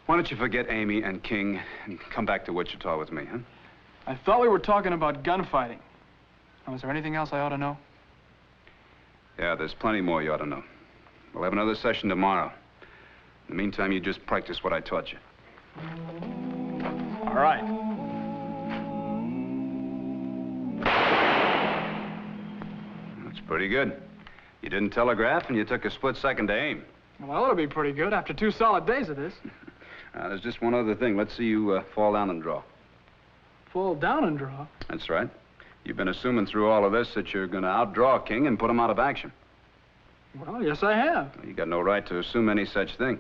I: why don't you forget Amy and King and come back to Wichita with me, huh?
M: I thought we were talking about gunfighting. Now, is there anything else I ought to know?
I: Yeah, there's plenty more you ought to know. We'll have another session tomorrow. In the meantime, you just practice what I taught you.
M: All right.
I: That's pretty good. You didn't telegraph, and you took a split second to aim.
M: Well, that ought to be pretty good after 2 solid days of this.
I: There's just one other thing. Let's see you fall down and draw.
M: Fall down and draw?
I: That's right. You've been assuming through all of this that you're going to outdraw King and put him out of action.
M: Well, yes, I have.
I: You got no right to assume any such thing.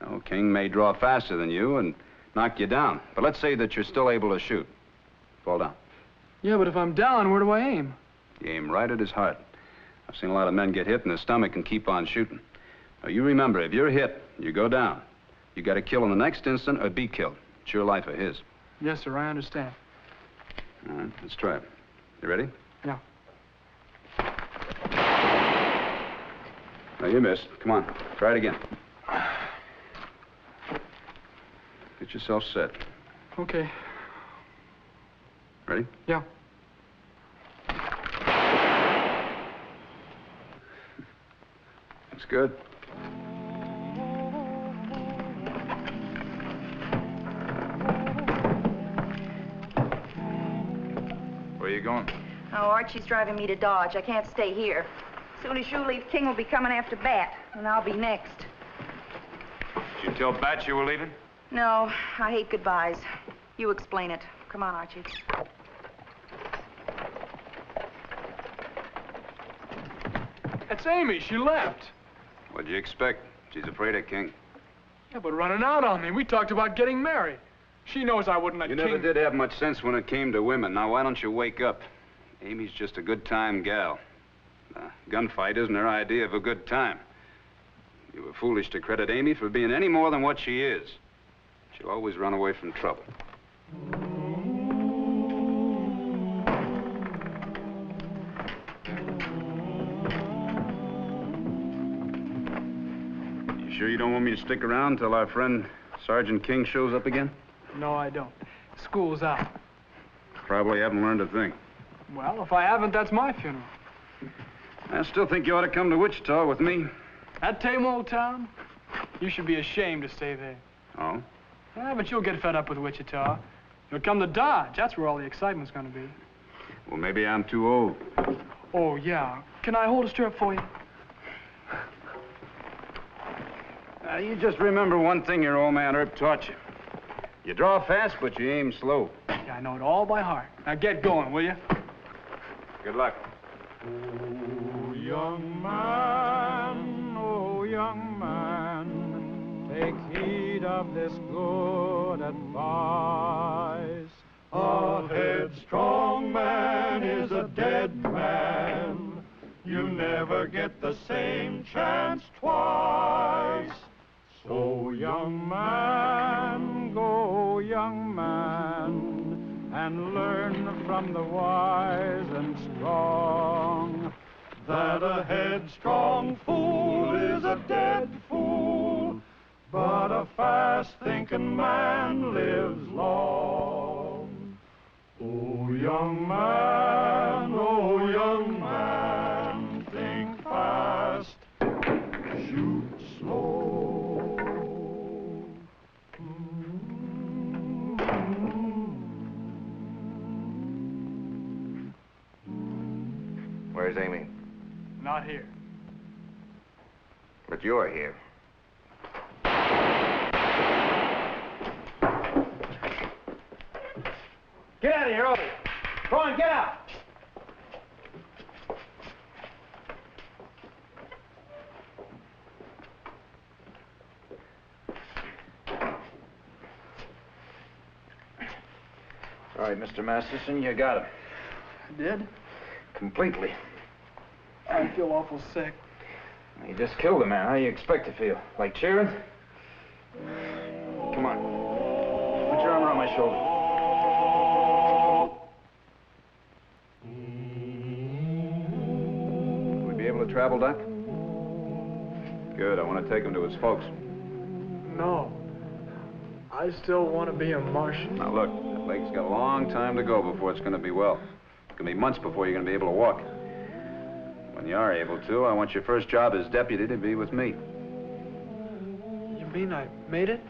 I: No, King may draw faster than you and knock you down. But let's say that you're still able to shoot. Fall down.
M: Yeah, but if I'm down, where do I aim?
I: You aim right at his heart. I've seen a lot of men get hit in the stomach and keep on shooting. Now, you remember, if you're hit, you go down. You got to kill in the next instant or be killed. It's your life or his.
M: Yes, sir, I understand.
I: All right, let's try it. You ready?
M: Yeah.
I: No, you missed. Come on, try it again. Get yourself set.
M: Okay.
I: Ready?
M: Yeah.
I: That's good. Where are you going?
P: Oh, Archie's driving me to Dodge. I can't stay here. As soon as you leave, King will be coming after Bat, and I'll be next.
I: Did you tell Bat you were leaving?
P: No, I hate goodbyes. You explain it. Come on, Archie.
M: That's Amy. She left.
I: What'd you expect? She's afraid of King.
M: Yeah, but running out on me. We talked about getting married. She knows I wouldn't let
I: You
M: King...
I: never did have much sense when it came to women. Now, why don't you wake up? Amy's just a good-time gal. Gunfight isn't her idea of a good time. You were foolish to credit Amy for being any more than what she is. She'll always run away from trouble. You sure you don't want me to stick around till our friend Sergeant King shows up again?
M: No, I don't. School's out.
I: Probably haven't learned a thing.
M: Well, if I haven't, that's my funeral.
I: I still think you ought to come to Wichita with me.
M: That tame old town? You should be ashamed to stay there.
I: Oh?
M: Yeah, but you'll get fed up with Wichita. You'll come to Dodge. That's where all the excitement's going to be.
I: Well, maybe I'm too old.
M: Oh, yeah. Can I hold a stirrup for you?
I: You just remember one thing your old man Earp taught you. You draw fast, but you aim slow.
M: Yeah, I know it all by heart. Now get going, will you?
I: Good luck.
C: Oh, young man, take heed of this good advice. A headstrong man is a dead man. You never get the same chance twice. So, young man, go, young man, and learn from the wise and strong that a headstrong fool is a dead fool, but a fast-thinking man lives long. Oh, young man, think fast, shoot slow.
O: Where's Amy?
M: Not here.
O: But you're here.
C: Get out of here, Odie. Go on, get out.
I: All right, Mr. Masterson, you got him.
M: I did?
I: Completely.
M: I feel awful sick.
I: You just killed a man. How do you expect to feel? Like cheering? Come on. Put your arm around my shoulder. Will we be able to travel, Doc? Good. I want to take him to his folks.
M: No. I still want to be a marshal.
I: Now, look, that leg's got a long time to go before it's going to be well. It's going to be months before you're going to be able to walk. When you are able to, I want your first job as deputy to be with me.
M: You mean I made it?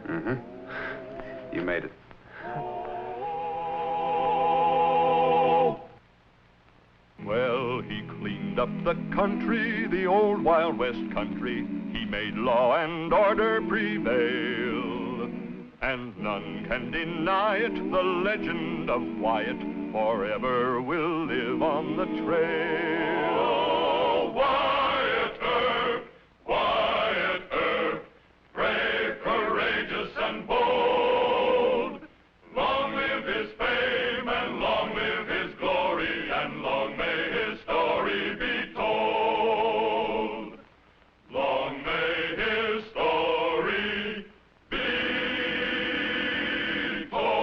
I: Mm-hmm. You made it.
A: Well, he cleaned up the country, the old Wild West country. He made law and order prevail. And none can deny it, the legend of Wyatt forever will live on the trail. Oh, Wyatt Earp, brave, courageous, and bold. and long may his story be told. Long may his story be told.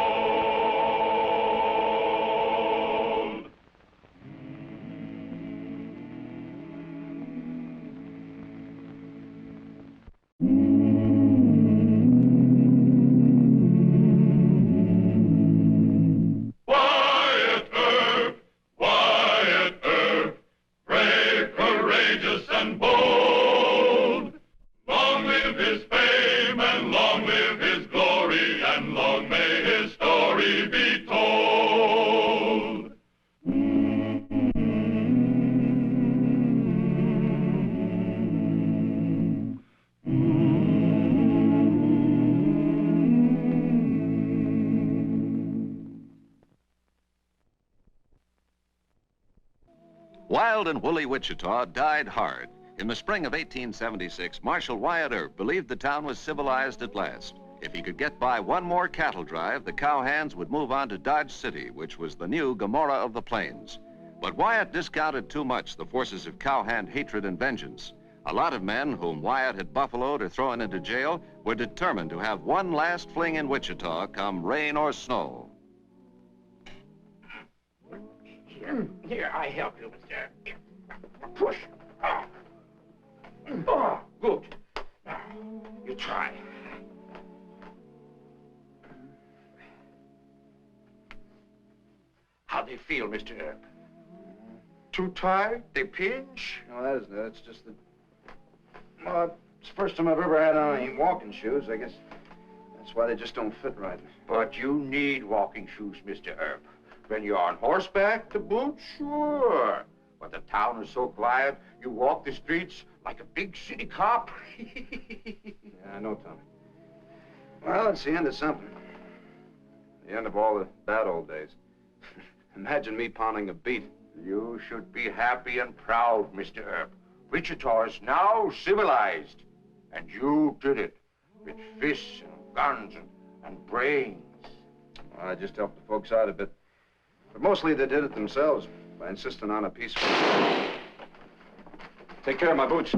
A: Wyatt Earp, brave, courageous, and bold. Long live his fame, and long live his glory, and long may his story be told.
B: Wild and woolly Wichita died hard. In the spring of 1876, Marshal Wyatt Earp believed the town was civilized at last. If he could get by one more cattle drive, the cowhands would move on to Dodge City, which was the new Gomorrah of the plains. But Wyatt discounted too much the forces of cowhand hatred and vengeance. A lot of men whom Wyatt had buffaloed or thrown into jail were determined to have one last fling in Wichita, come rain or snow.
F: Here, I help you, Mr. Push. Oh, good. Now, you try. How do you feel, Mr. Earp? Too tired? They pinch?
L: No, that isn't it. It's just that... Well, it's the first time I've ever had on any walking shoes. I guess that's why they just don't fit right.
F: But you need walking shoes, Mr. Earp. When you're on horseback, to boot, sure. But the town is so quiet, you walk the streets like a big city cop.
L: Yeah, I know, Tommy. Well, it's the end of something. The end of all the bad old days. Imagine me pounding a beat.
F: You should be happy and proud, Mr. Earp. Wichita is now civilized. And you did it with fists and guns and brains.
L: Well, I just helped the folks out a bit. But mostly they did it themselves by insisting on a peaceful... Take care of my boots.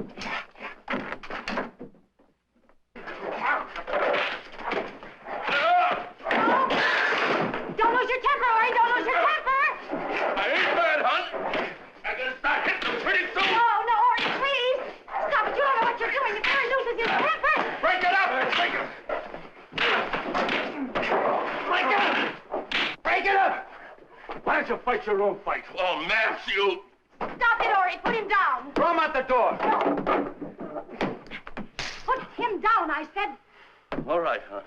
N: Don't lose your temper, Ori. Don't lose your temper.
A: I ain't bad, hon. I'm gonna start hitting them pretty soon.
N: No, Ori, please. Stop it. You don't know what you're doing. If Ori loses his temper.
A: Break it up! Break it! Break it up! Break it up!
F: Why don't you fight your own fight?
A: Oh, Matthew!
N: Stop it, Ori. Put him down.
F: Throw him out the door.
N: Put him down, I said.
A: All right, hon.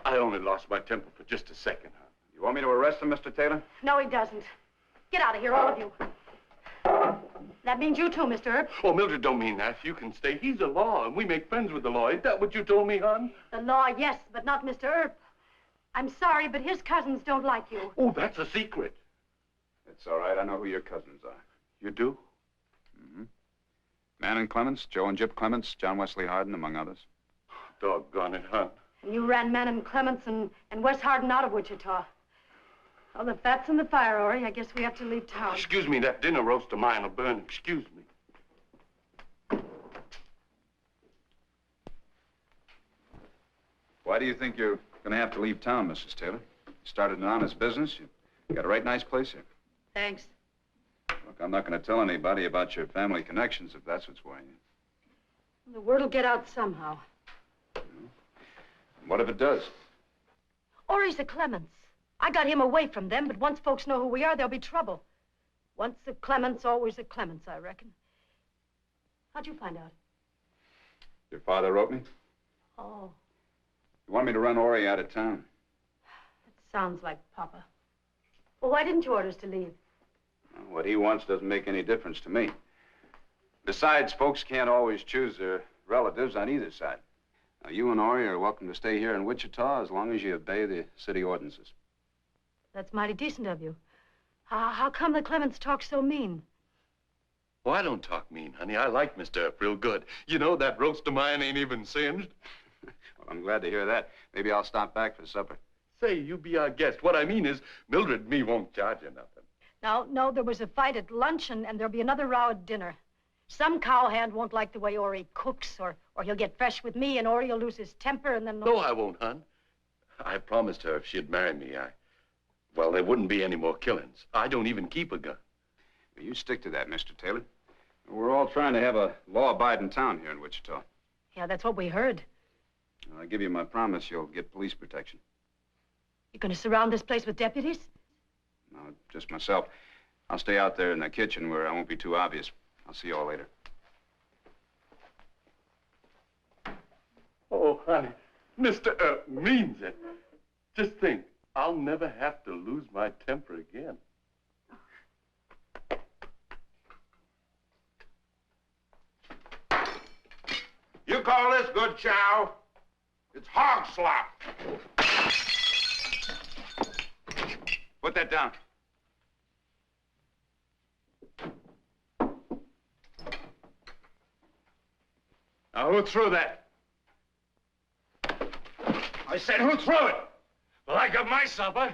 A: I only lost my temper for just a second, hon.
L: You want me to arrest him, Mr. Taylor?
N: No, he doesn't. Get out of here, all of you. That means you too, Mr. Earp.
A: Oh, Mildred don't mean that. You can stay. He's the law, and we make friends with the law. Ain't that what you told me, hon?
N: The law, yes, but not Mr. Earp. I'm sorry, but his cousins don't like you.
A: Oh, that's a secret.
L: It's all right. I know who your cousins are.
A: You do?
L: Mm-hmm. Man and Clements, Joe and Jip Clements, John Wesley Hardin, among others.
A: Doggone it, hon.
N: And you ran Manham Clements and Wes Hardin out of Wichita. Well, the fat's in the fire, Ori. I guess we have to leave town.
A: Excuse me, that dinner roast of mine will burn. Excuse me.
I: Why do you think you're going to have to leave town, Mrs. Taylor? You started an honest business. You got a right nice place here.
N: Thanks.
I: Look, I'm not going to tell anybody about your family connections if that's what's worrying you.
N: The word will get out somehow.
I: What if it does?
N: Ori's the Clements. I got him away from them, but once folks know who we are, there'll be trouble. Once the Clements, always the Clements, I reckon. How'd you find out?
I: Your father wrote me.
N: Oh,
I: You want me to run Ori out of town.
N: that sounds like Papa. Well, why didn't you order us to leave?
I: Well, what he wants doesn't make any difference to me. Besides, folks can't always choose their relatives on either side. Now, you and Ori are welcome to stay here in Wichita as long as you obey the city ordinances.
N: That's mighty decent of you. How come the Clements talk so mean?
A: Oh, I don't talk mean, honey. I like Mr. Earp real good. You know, that roast of mine ain't even singed.
I: Well, I'm glad to hear that. Maybe I'll stop back for supper.
Q: Say, you be our guest. What I mean is, Mildred and me won't charge you nothing.
N: Now, no, there was a fight at lunch, and there'll be another row at dinner. Some cowhand won't like the way Ori cooks, or he'll get fresh with me, and Ori will lose his temper, and then...
Q: No, I won't, hon. I promised her if she'd marry me, well, there wouldn't be any more killings. I don't even keep a gun.
L: You stick to that, Mr. Taylor. We're all trying to have a law-abiding town here in Wichita.
N: Yeah, that's what we heard.
L: I give you my promise you'll get police protection.
N: You're going to surround this place with deputies?
L: No, just myself. I'll stay out there in the kitchen where I won't be too obvious. I'll see you all later.
Q: Oh, honey, Mr. Earp means it. Just think, I'll never have to lose my temper again.
F: You call this good chow? It's hog slop.
L: Put that down.
Q: Now, who threw that? I said, who threw it? Well, I got my supper.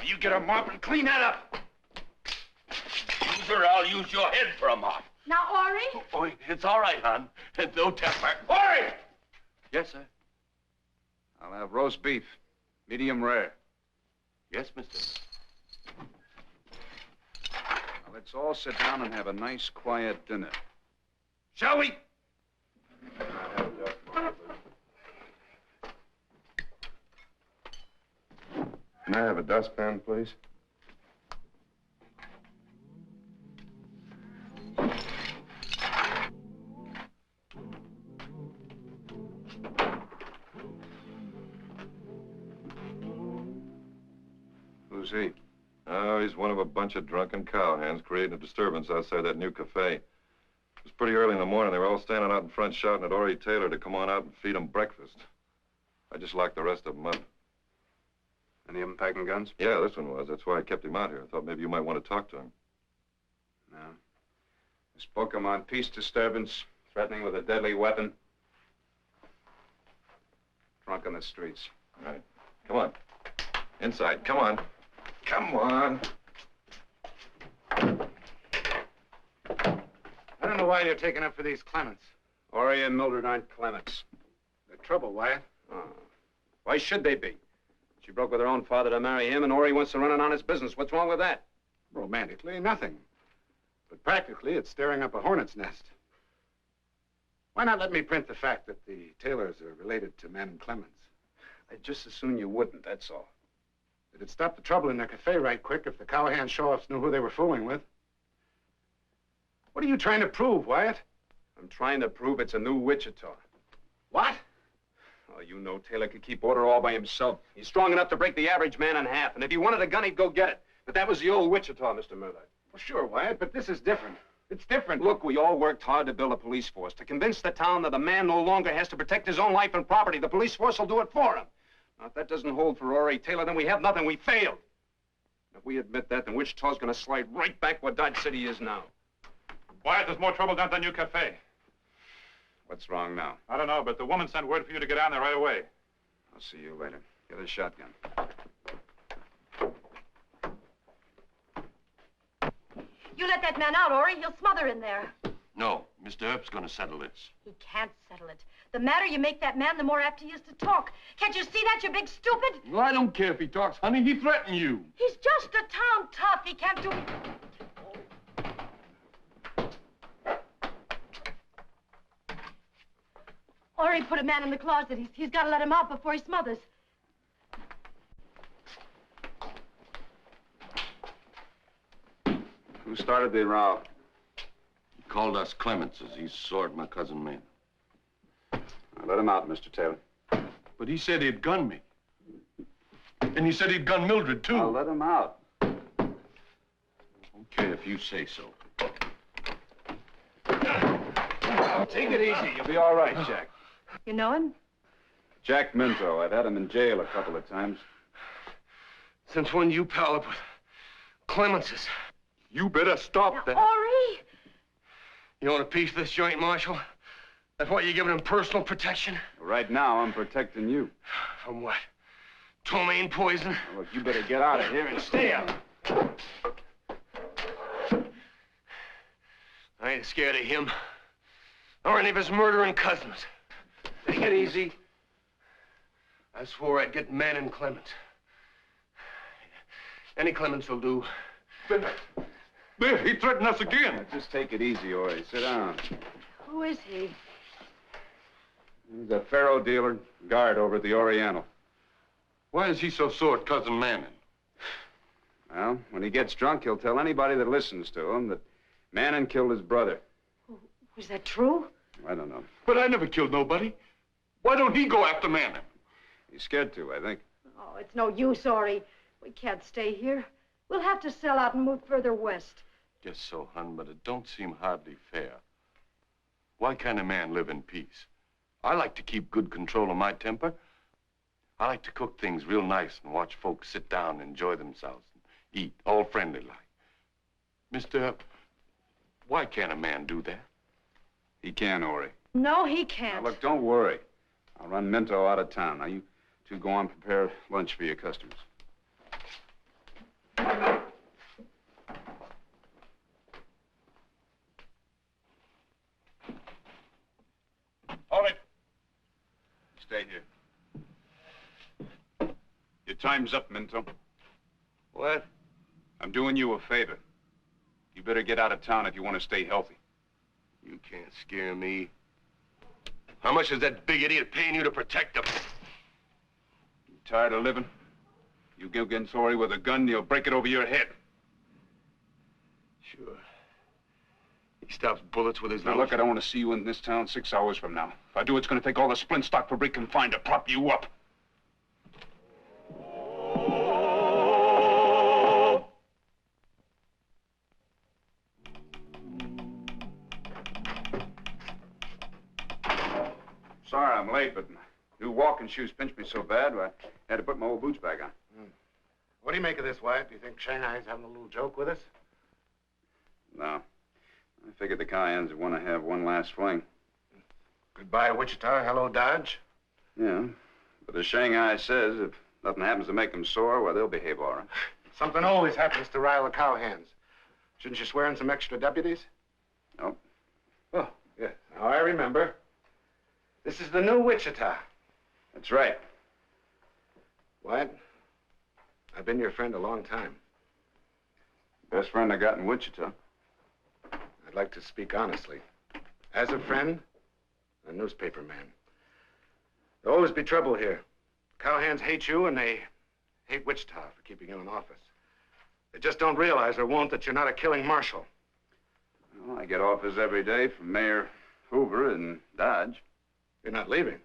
Q: You get a mop and clean that up. Use her, I'll use your head for a mop.
N: Now, Ori?
Q: Oh, it's all right, hon. No temper. Ori! Yes, sir.
L: I'll have roast beef, medium rare.
Q: Yes, mister.
L: Now, let's all sit down and have a nice, quiet dinner.
Q: Shall we?
R: Can I have a dustpan, please?
L: Who's he?
R: Oh, he's one of a bunch of drunken cowhands creating a disturbance outside that new cafe. It was pretty early in the morning. They were all standing out in front shouting at Ori Taylor to come on out and feed them breakfast. I just locked the rest of them up.
L: Any of them packing guns?
R: Yeah, this one was. That's why I kept him out here. I thought maybe you might want to talk to him.
L: No. I spoke him on peace disturbance, threatening with a deadly weapon. Drunk on the streets.
R: All right. Come on. Inside. Come on. Come on.
G: I don't know why you're taking up for these Clements.
L: Ori and Mildred aren't Clements.
G: They're trouble, Wyatt.
L: Oh. Why should they be? She broke with her own father to marry him, and Ori wants to run an honest business. What's wrong with that?
G: Romantically, nothing. But practically, it's stirring up a hornet's nest. Why not let me print the fact that the Taylors are related to Manon Clements?
L: I'd just as soon you wouldn't, that's all.
G: It'd stop the trouble in their cafe right quick if the cowhand show-offs knew who they were fooling with. What are you trying to prove, Wyatt?
L: I'm trying to prove it's a new Wichita.
G: What?
L: Oh, you know Taylor could keep order all by himself. He's strong enough to break the average man in half, and if he wanted a gun, he'd go get it. But that was the old Wichita, Mr. Murdock.
G: Well, sure, Wyatt, but this is different. It's different.
L: Look, we all worked hard to build a police force, to convince the town that a man no longer has to protect his own life and property. The police force will do it for him. Now, if that doesn't hold for Ori Taylor, then we have nothing. We failed. If we admit that, then Wichita's going to slide right back where Dodge City is now.
S: Wyatt, there's more trouble down at the new cafe.
L: What's wrong now?
S: I don't know, but the woman sent word for you to get down there right away.
L: I'll see you later. Get a shotgun.
N: You let that man out, Ori. He'll smother in there.
Q: No, Mr. Earp's going to settle this.
N: He can't settle it. The madder you make that man, the more apt he is to talk. Can't you see that, you big stupid?
Q: Well, I don't care if he talks, honey. He threatened you.
N: He's just a town tough. He can't do... Ori put a man in the closet. He's got to let him out before he smothers.
L: Who started the row?
Q: He called us Clemenses. He sword my cousin man.
L: Let him out, Mr. Taylor.
Q: But he said he'd gun me. And he said he'd gun Mildred, too.
L: I'll let him out.
Q: Okay, if you say so.
L: Take it easy. You'll be all right, Jack.
N: You know him?
L: Jack Minto. I've had him in jail a couple of times.
Q: Since when you pal up with Clemenses? You better stop that.
N: Ori!
O: You want a piece of this joint, Marshal? That's why you're giving him personal protection?
I: Right now, I'm protecting you.
O: From what? Ptomaine poison?
I: Now, look, you better get out of here and stay out.
O: I ain't scared of him. Or any of his murdering cousins. Take it easy. I swore I'd get Manning Clements. Any Clements will do.
R: There, he threatened us again.
I: Now, just take it easy, Ori. Sit down.
N: Who is he?
I: He's a faro dealer, guard over at the Oriental.
R: Why is he so sore at Cousin Manning?
I: Well, when he gets drunk, he'll tell anybody that listens to him that Manning killed his brother.
N: Was that true?
I: I don't know.
R: But I never killed nobody. Why don't he go after Manning?
I: He's scared to, I think.
N: Oh, it's no use, Ori. We can't stay here. We'll have to sell out and move further west.
Q: Guess so, hon, but it don't seem hardly fair. Why can't a man live in peace? I like to keep good control of my temper. I like to cook things real nice and watch folks sit down and enjoy themselves and eat, all friendly like. Mister, why can't a man do that?
I: He can, Ori.
N: No, he can't.
I: Now, look, don't worry. I'll run Minto out of town. Now, you two go on, prepare lunch for your customers.
R: Hold it.
I: Stay here. Your time's up, Minto.
O: What?
I: I'm doing you a favor. You better get out of town if you want to stay healthy.
O: You can't scare me. How much is that big idiot paying you to protect him?
I: You tired of living? You go against Ori with a gun, you'll break it over your head.
O: Sure. He stops bullets with his
I: Now, look, I don't want to see you in this town 6 hours from now. If I do, it's going to take all the splint stock Fabrik can find to prop you up. Sorry I'm late, but my new walking shoes pinched me so bad, I had to put my old boots back on.
K: What do you make of this, Wyatt? Do you think Shanghai's having a little joke with us?
I: No. I figured the Cayennes would want to have one last fling.
K: Goodbye, Wichita. Hello, Dodge.
I: Yeah, but as Shanghai says, if nothing happens to make them sore, well, they'll behave all right.
K: Something always happens to rile the cowhands. Shouldn't you swear in some extra deputies?
I: Nope.
K: Oh, yes. Now I remember. This is the new Wichita.
I: That's right.
K: Wyatt, I've been your friend a long time.
I: Best friend I got in Wichita.
K: I'd like to speak honestly. As a friend, a newspaper man. There'll always be trouble here. Cowhands hate you, and they hate Wichita for keeping you in office. They just don't realize or won't that you're not a killing marshal.
I: Well, I get offers every day from Mayor Hoover and Dodge.
K: You're not leaving.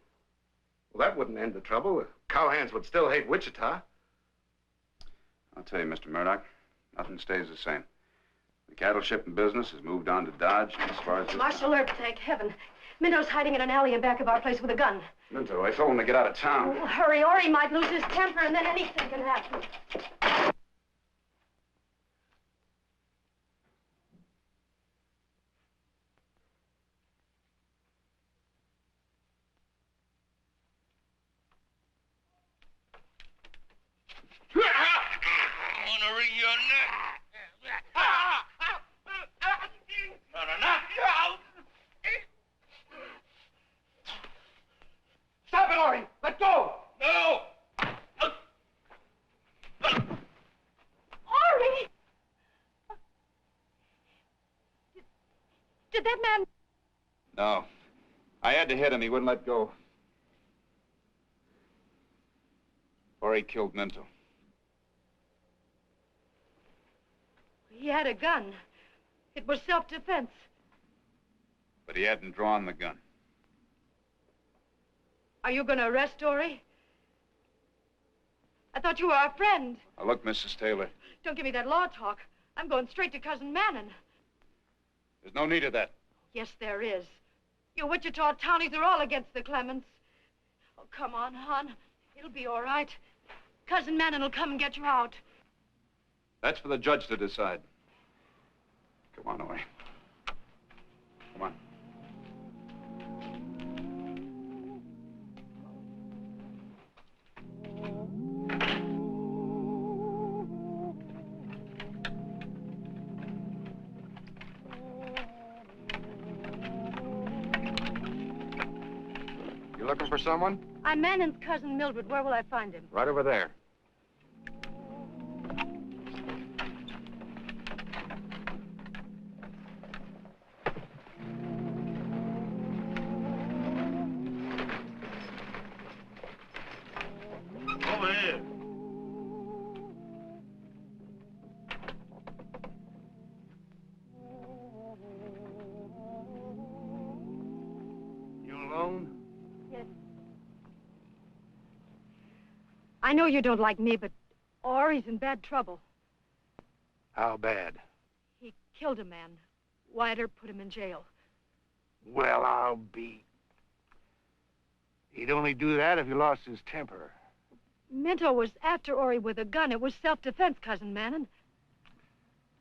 K: Well, that wouldn't end the trouble. The cowhands would still hate Wichita.
I: I'll tell you, Mr. Murdock, nothing stays the same. The cattle shipping business has moved on to Dodge as far as...
N: Marshal Earp, thank heaven. Minto's hiding in an alley in back of our place with a gun.
I: Minto, I told him to get out of town.
N: Oh, hurry, or he might lose his temper, and then anything can happen.
O: I want to wring your neck. No.
K: Stop it, Ori! Let go!
O: No!
N: Ori! Did that man...
I: No. I had to hit him. He wouldn't let go. Ori killed Minto.
N: He had a gun. It was self-defense.
I: But he hadn't drawn the gun.
N: Are you going to arrest Ori? I thought you were our friend.
I: Now, look, Mrs. Taylor,
N: Don't give me that law talk. I'm going straight to Cousin Manning.
I: there's no need of that.
N: Yes, there is. You Wichita townies are all against the Clements. Oh, come on, hon. It'll be all right. Cousin Manning will come and get you out.
I: That's for the judge to decide. Come on, Ori.
K: You looking for someone?
N: I'm Mannon's cousin Mildred. Where will I find him?
K: Right over there.
C: Over here.
K: You alone?
N: Yes. I know you don't like me, but Ori's in bad trouble.
L: How bad?
N: He killed a man. Wyatt Earp put him in jail.
L: Well, I'll be... He'd only do that if he lost his temper.
N: Minto was after Ori with a gun. It was self-defense, Cousin Mannon.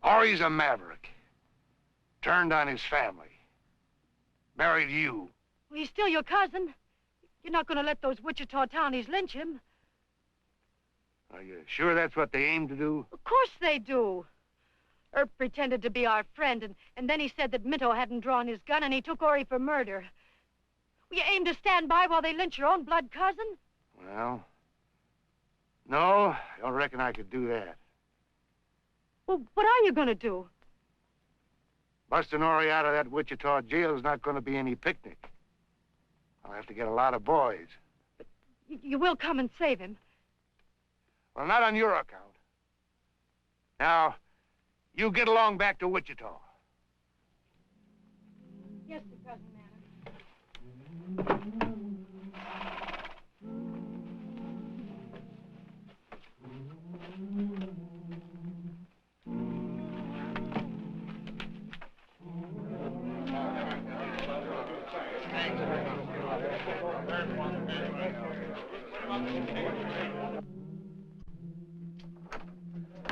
L: Ori's a maverick. Turned on his family. Married you.
N: Well, he's still your cousin. You're not going to let those Wichita townies lynch him.
L: Are you sure that's what they aim to do?
N: Of course they do. Earp pretended to be our friend, and then he said that Minto hadn't drawn his gun, and he took Ori for murder. Will you aim to stand by while they lynch your own blood cousin?
L: Well, no, I don't reckon I could do that.
N: Well, what are you going to do?
L: Busting Ori out of that Wichita jail is not going to be any picnic. I'll have to get a lot of boys.
N: You will come and save him.
L: Well, not on your account. Now, you get along back to Wichita.
N: Yes, sir, Cousin Mannon.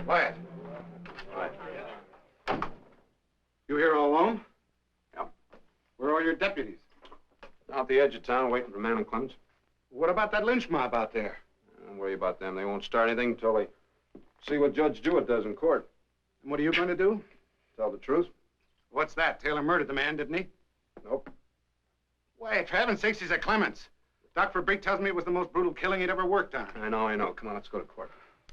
K: Wyatt. You here all alone?
G: Yep.
K: Where are all your deputies?
G: Down at the edge of town waiting for Man and Clemens.
K: What about that lynch mob out there?
G: Don't worry about them. They won't start anything until they see what Judge Jewett does in court.
K: And what are you going to do?
G: Tell the truth.
K: What's that? Taylor murdered the man, didn't he?
G: Nope.
K: Why, for heaven's sakes, he's at Clemens. Doc Fabrique tells me it was the most brutal killing he'd ever worked on.
G: I know. Come on, let's go to court.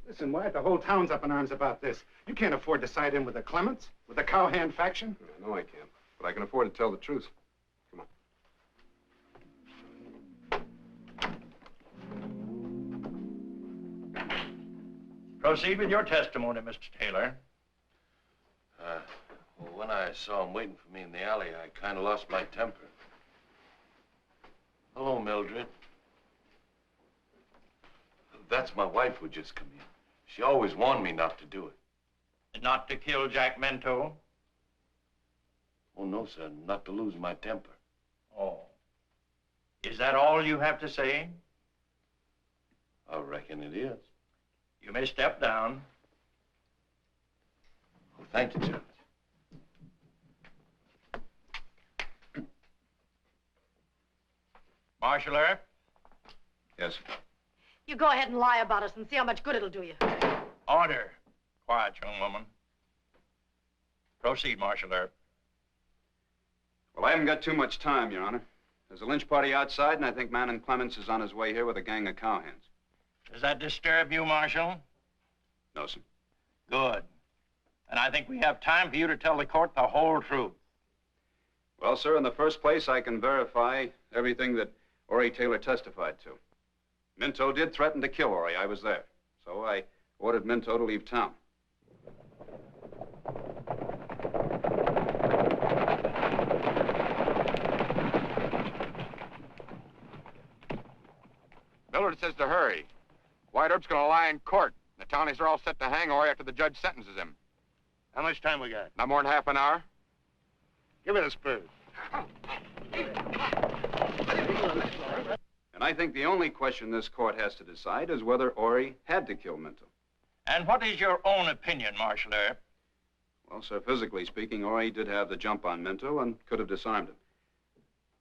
K: Listen, Wyatt, the whole town's up in arms about this. You can't afford to side in with the Clements, with the cowhand faction.
G: I know I can't, but I can afford to tell the truth. Come on.
F: Proceed with your testimony, Mr. Taylor.
Q: Well, when I saw him waiting for me in the alley, I kind of lost my temper. Hello, Mildred. That's my wife who just come in. She always warned me not to do it.
F: Not to kill Jack Minto?
Q: Oh, no, sir. Not to lose my temper.
F: Oh. Is that all you have to say?
Q: I reckon it is.
F: You may step down.
Q: Oh, thank you, Judge.
F: Marshal Earp?
R: Yes.
N: You go ahead and lie about us and see how much good it'll do you.
F: Order. Quiet, young woman. Proceed, Marshal Earp.
I: Well, I haven't got too much time, Your Honor. There's a lynch party outside, and I think Man and Clements is on his way here with a gang of cowhands.
F: Does that disturb you, Marshal?
I: No, sir.
F: Good. And I think we have time for you to tell the court the whole truth.
I: Well, sir, in the first place, I can verify everything that Ori Taylor testified to. Minto did threaten to kill Ori. I was there. So I ordered Minto to leave town.
L: Mildred says to hurry. Wyatt Earp's going to lie in court. The townies are all set to hang Ori after the judge sentences him.
C: How much time we got?
L: Not more than half an hour.
C: Give me the spurs.
I: And I think the only question this court has to decide is whether Ori had to kill Minto.
F: And what is your own opinion, Marshal Earp?
I: Well, sir, physically speaking, Ori did have the jump on Minto and could have disarmed him.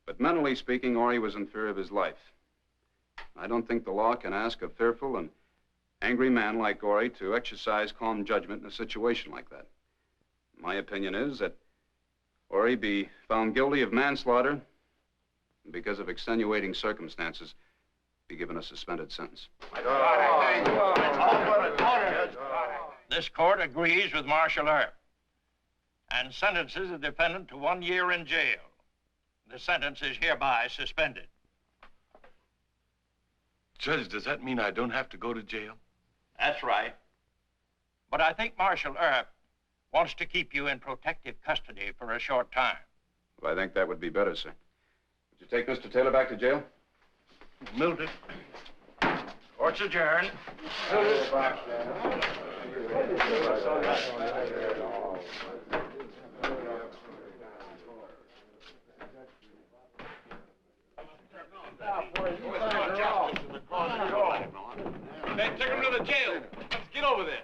I: But mentally speaking, Ori was in fear of his life. I don't think the law can ask a fearful and angry man like Ori to exercise calm judgment in a situation like that. My opinion is that Ori be found guilty of manslaughter
K: and because of extenuating circumstances, be given a suspended sentence.
F: This court agrees with Marshal Earp and sentences the defendant to 1 year in jail. The sentence is hereby suspended.
Q: Judge, does that mean I don't have to go to jail?
F: That's right. But I think Marshal Earp wants to keep you in protective custody for a short time.
K: Well, I think that would be better, sir. Would you take Mr. Taylor back to jail?
F: Mildred. Court's adjourned.
L: Hey, take him to the jail. Let's get over there.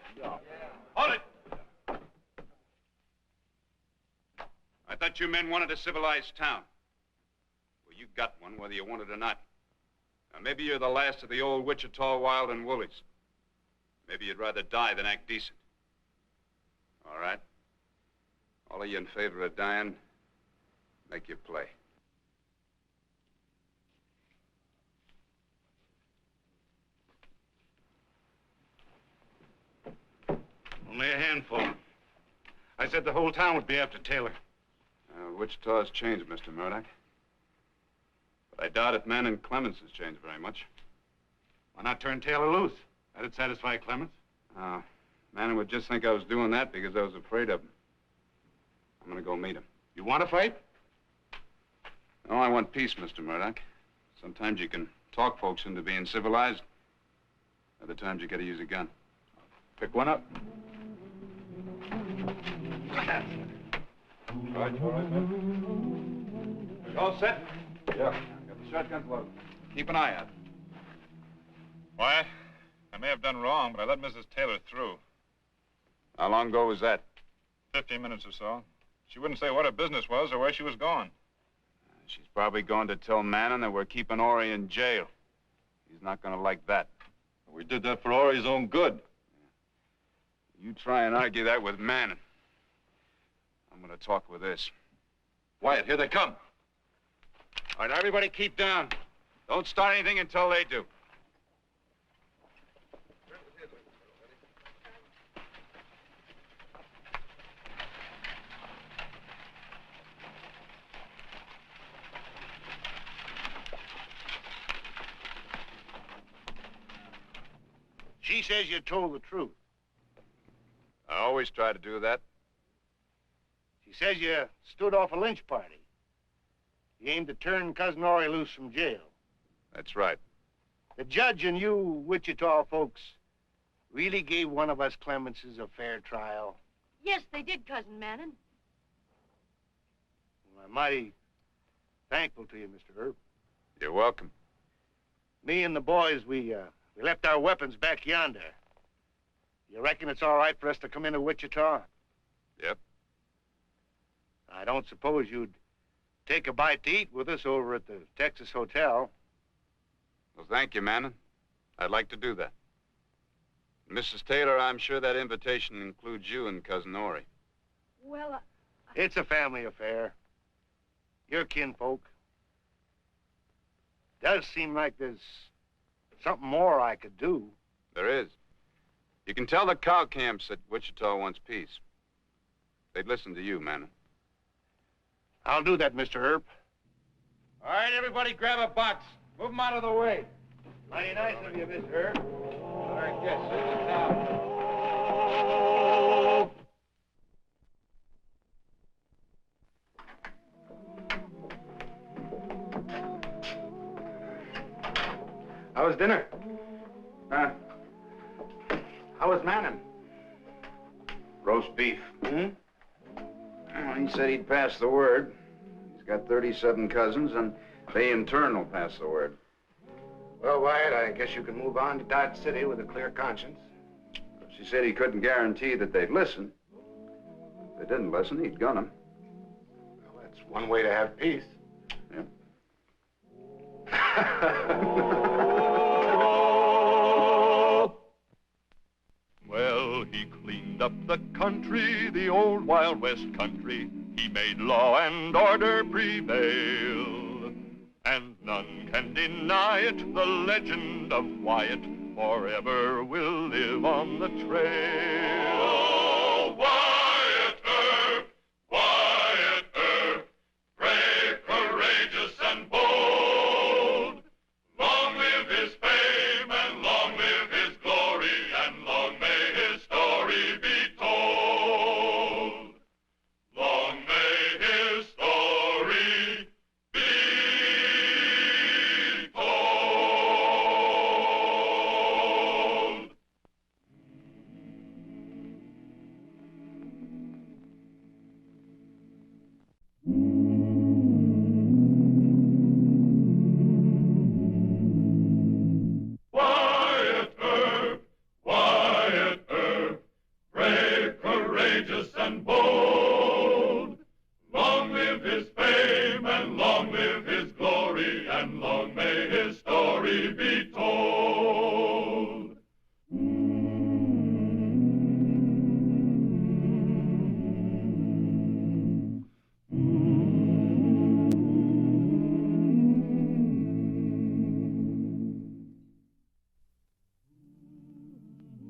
L: Hold it. I thought you men wanted a civilized town. Well, you got one, whether you want it or not. Now, maybe you're the last of the old Wichita wild and woolies. Maybe you'd rather die than act decent. All right. All of you in favor of dying, make your play. Only a handful. I said the whole town would be after Taylor. Wichita's changed, Mr. Murdock. But I doubt if Manning Clemens has changed very much. Why not turn Taylor loose? That'd satisfy Clemens. Manning would just think I was doing that because I was afraid of him. I'm gonna go meet him. You want to fight? No, I want peace, Mr. Murdock. Sometimes you can talk folks into being civilized. Other times you gotta use a gun. Pick one up. All right, man? You all set? Yeah. Got the shotguns loaded. Keep an eye out.
S: Wyatt, I may have done wrong, but I let Mrs. Taylor through.
K: How long ago was that?
S: 15 minutes or so. She wouldn't say what her business was or where she was going.
K: She's probably going to tell Manning that we're keeping Ori in jail. He's not going to like that.
S: We did that for Ori's own good.
K: You try and argue that with Manning. I'm going to talk with this.
S: Wyatt, here they come.
K: All right, everybody keep down. Don't start anything until they do.
J: She says you told the truth.
K: I always try to do that.
J: She says you stood off a lynch party. You aimed to turn Cousin Ori loose from jail.
K: That's right.
J: The judge and you Wichita folks really gave one of us Clemenses a fair trial.
N: Yes, they did, Cousin Manning.
J: Well, I'm mighty thankful to you, Mr. Earp.
K: You're welcome.
J: Me and the boys, we left our weapons back yonder. You reckon it's all right for us to come into Wichita?
K: Yep.
J: I don't suppose you'd take a bite to eat with us over at the Texas Hotel.
K: Well, thank you, Manning. I'd like to do that. Mrs. Taylor, I'm sure that invitation includes you and Cousin Ori.
N: Well,
J: It's a family affair. You're kinfolk. Does seem like there's something more I could do.
K: There is. You can tell the cow camps that Wichita wants peace. They'd listen to you, Manning.
J: I'll do that, Mr. Earp.
F: All right, everybody grab a box. Move them out of the way.
J: Mighty nice of you, Mr. Earp.
F: All right, yes, sit down.
K: How was dinner? How was Manning?
I: Roast beef.
K: Hmm?
I: Well, he said he'd pass the word. He's got 37 cousins, and they in turn will pass the word.
K: Well, Wyatt, I guess you can move on to Dodge City with a clear conscience.
I: She said he couldn't guarantee that they'd listen. If they didn't listen, he'd gun them.
K: Well, that's one way to have peace.
I: Yeah.
A: Well, he cleaned up the country, the old Wild West country. He made law and order prevail. And can deny it. The legend of Wyatt forever will live on the trail. Oh, Wyatt Earp, Wyatt Earp, brave, courageous, and bold. Long live his fame, and long live his glory, and long may his story be told. Long may his story be told. Wyatt Earp, Wyatt Earp, brave, courageous, and bold. Long live his fame, and long live his glory, and long may his story be told.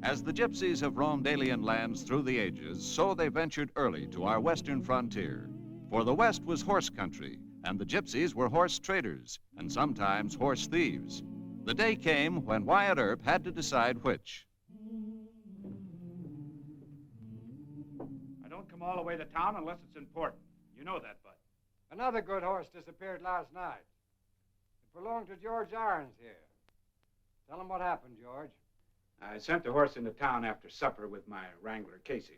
B: As the gypsies have roamed alien lands through the ages, so they ventured early to our western frontier. For the West was horse country, and the gypsies were horse traders, and sometimes horse thieves. The day came when Wyatt Earp had to decide which.
G: I don't come all the way to town unless it's important. You know that, Bud.
T: Another good horse disappeared last night. It belonged to George Ariz here. Tell him what happened, George.
G: I sent the horse into town after supper with my wrangler, Casey.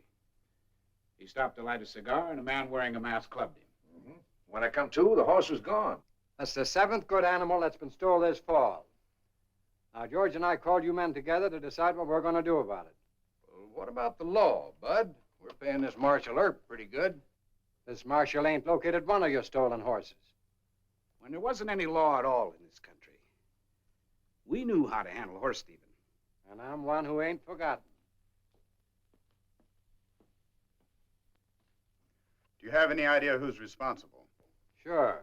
G: He stopped to light a cigar, and a man wearing a mask clubbed him.
O: When I come to, the horse was gone.
T: That's the 7th good animal that's been stole this fall. Now, George and I called you men together to decide what we're going to do about it.
O: Well, what about the law, Bud? We're paying this Marshal Earp pretty good.
T: This marshal ain't located one of your stolen horses.
G: When there wasn't any law at all in this country, we knew how to handle horse thieving.
T: And I'm one who ain't forgotten.
S: Do you have any idea who's responsible?
T: Sure.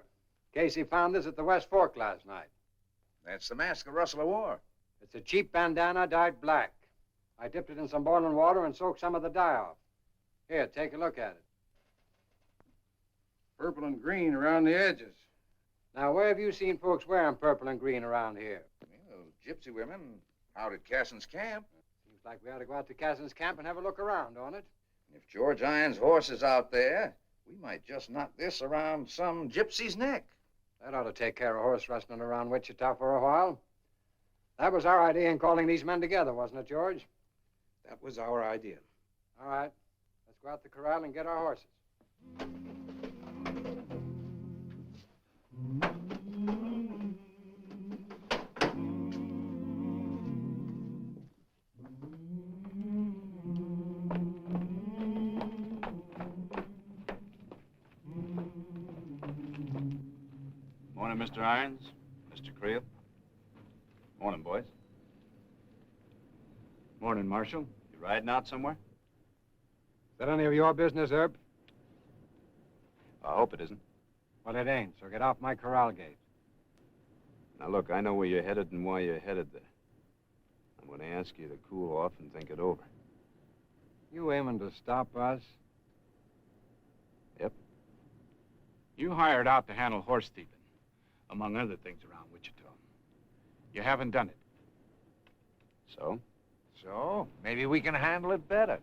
T: Casey found this at the West Fork last night.
O: That's the mask the rustler wore.
T: It's a cheap bandana dyed black. I dipped it in some boiling water and soaked some of the dye off. Here, take a look at it.
O: Purple and green around the edges.
T: Now, where have you seen folks wearing purple and green around here?
O: Well, gypsy women out at Cassin's camp.
T: Seems like we ought to go out to Cassin's camp and have a look around, don't it?
O: If George Iron's horse is out there, we might just knock this around some gypsy's neck.
T: That ought to take care of horse rustling around Wichita for a while. That was our idea in calling these men together, wasn't it, George?
O: That was our idea.
T: All right. Let's go out the corral and get our horses.
G: Morning, Mr. Irons, Mr. Creel. Morning, boys. Morning, Marshal. You riding out somewhere?
T: Is that any of your business, Earp?
G: I hope it isn't.
T: Well, it ain't, so get off my corral gate.
G: Now, look, I know where you're headed and why you're headed there. I'm going to ask you to cool off and think it over.
T: You aiming to stop us?
G: Yep. You hired out to handle horse thieving, among other things around Wichita. You haven't done it. So?
O: So, maybe we can handle it better.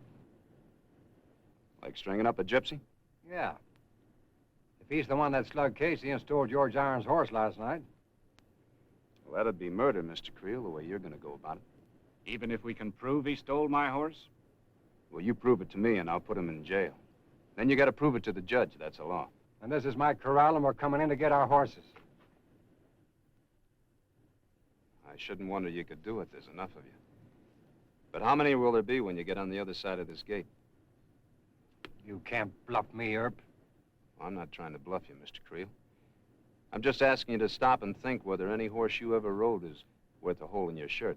G: Like stringing up a gypsy?
T: Yeah. If he's the one that slugged Casey and stole George Iron's horse last night.
G: Well, that'd be murder, Mr. Creel, the way you're going to go about it. Even if we can prove he stole my horse? Well, you prove it to me and I'll put him in jail. Then you got to prove it to the judge, that's the law.
T: And this is my corral and we're coming in to get our horses.
G: I shouldn't wonder you could do it. There's enough of you. But how many will there be when you get on the other side of this gate?
T: You can't bluff me, Earp.
G: I'm not trying to bluff you, Mr. Creel. I'm just asking you to stop and think whether any horse you ever rode is worth a hole in your shirt.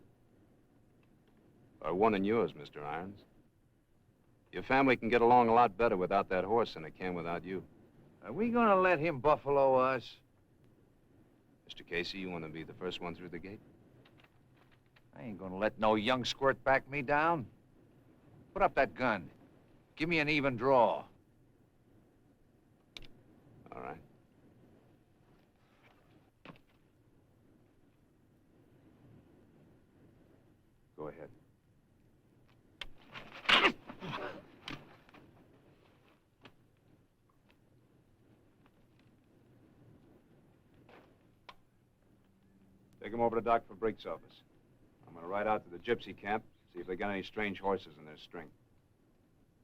G: Or one in yours, Mr. Irons. Your family can get along a lot better without that horse than it can without you.
O: Are we going to let him buffalo us?
G: Mr. Casey, you want to be the first one through the gate?
U: I ain't gonna let no young squirt back me down. Put up that gun. Give me an even draw.
G: All right. Go ahead. Take him over to Dr. Brick's office. I'm going to ride out to the gypsy camp, see if they got any strange horses in their string.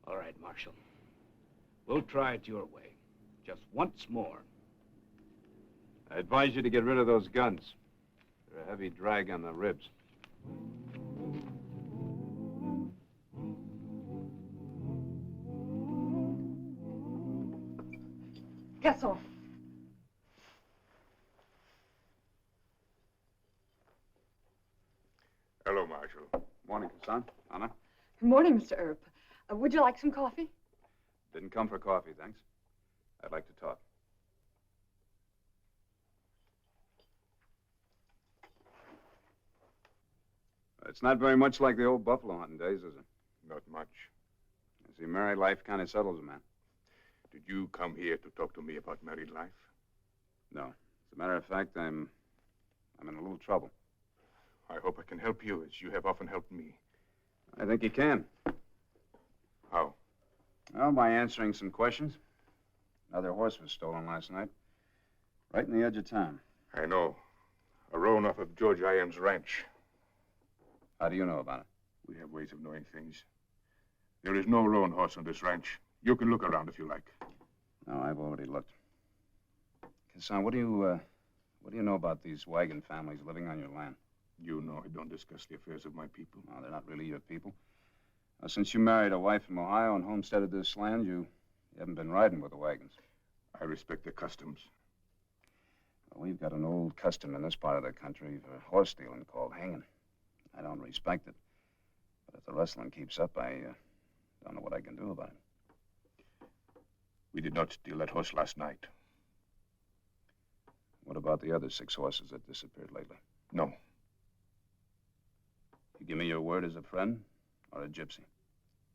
V: All right, Marshal. We'll try it your way. Just once more.
G: I advise you to get rid of those guns. They're a heavy drag on the ribs.
N: Garçon.
R: Hello, Marshal.
G: Morning, Hassan. Anna?
W: Good morning, Mr. Earp. Would you like some coffee?
G: Didn't come for coffee, thanks. I'd like to talk. It's not very much like the old buffalo hunting days, is it?
R: Not much.
G: I see married life kind of settles a man.
R: Did you come here to talk to me about married life?
G: No. As a matter of fact, I'm in a little trouble.
R: I hope I can help you, as you have often helped me.
G: I think you can.
R: How?
G: Well, by answering some questions. Another horse was stolen last night. Right in the edge of town.
R: I know. A roan off of George Irons' ranch.
G: How do you know about it?
R: We have ways of knowing things. There is no roan horse on this ranch. You can look around if you like.
G: No, I've already looked. Son, what do you know about these wagon families living on your land?
R: You know I don't discuss the affairs of my people.
G: No, they're not really your people. Since you married a wife from Ohio and homesteaded this land, you haven't been riding with the wagons.
R: I respect the customs.
G: Well, we've got an old custom in this part of the country for horse stealing called hanging. I don't respect it. But if the rustling keeps up, I don't know what I can do about it.
R: We did not steal that horse last night.
G: What about the other 6 horses that disappeared lately?
R: No.
G: You give me your word as a friend or a gypsy?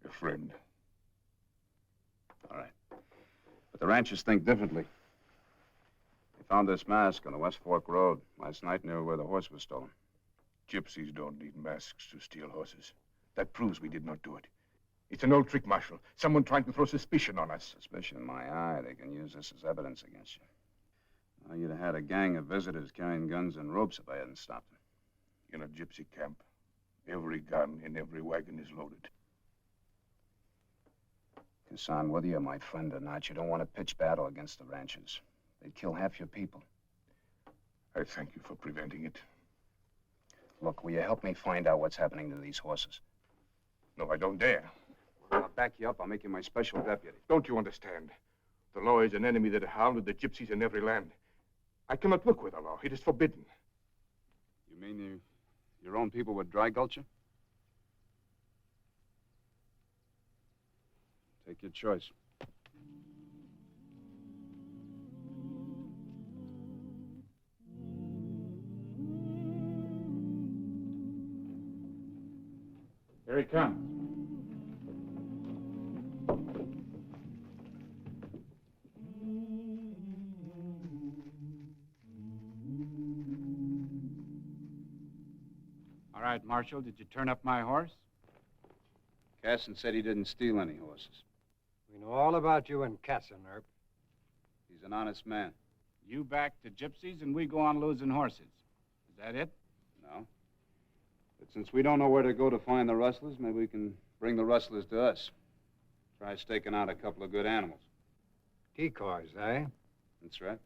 R: A friend.
G: All right. But the ranchers think differently. They found this mask on the West Fork Road last night near where the horse was stolen.
R: Gypsies don't need masks to steal horses. That proves we did not do it. It's an old trick, Marshal. Someone trying to throw suspicion on us.
G: Suspicion in my eye. They can use this as evidence against you. Well, you'd have had a gang of visitors carrying guns and ropes if I hadn't stopped them.
R: In a gypsy camp, every gun in every wagon is loaded.
G: Hassan, whether you're my friend or not, you don't want to pitch battle against the ranchers. They'd kill half your people.
R: I thank you for preventing it.
G: Look, will you help me find out what's happening to these horses?
R: No, I don't dare.
G: I'll back you up. I'll make you my special deputy.
R: Don't you understand? The law is an enemy that hounded the gypsies in every land. I cannot look with the law. It is forbidden.
G: You mean your own people would dry gulch you? Take your choice.
V: Here he comes. All right, Marshal, did you turn up my horse?
G: Casson said he didn't steal any horses.
T: We know all about you and Casson, Earp.
G: He's an honest man.
V: You back to gypsies and we go on losing horses. Is that it?
G: No. But since we don't know where to go to find the rustlers, maybe we can bring the rustlers to us. Try staking out a couple of good animals.
T: Decoys, eh?
G: That's right.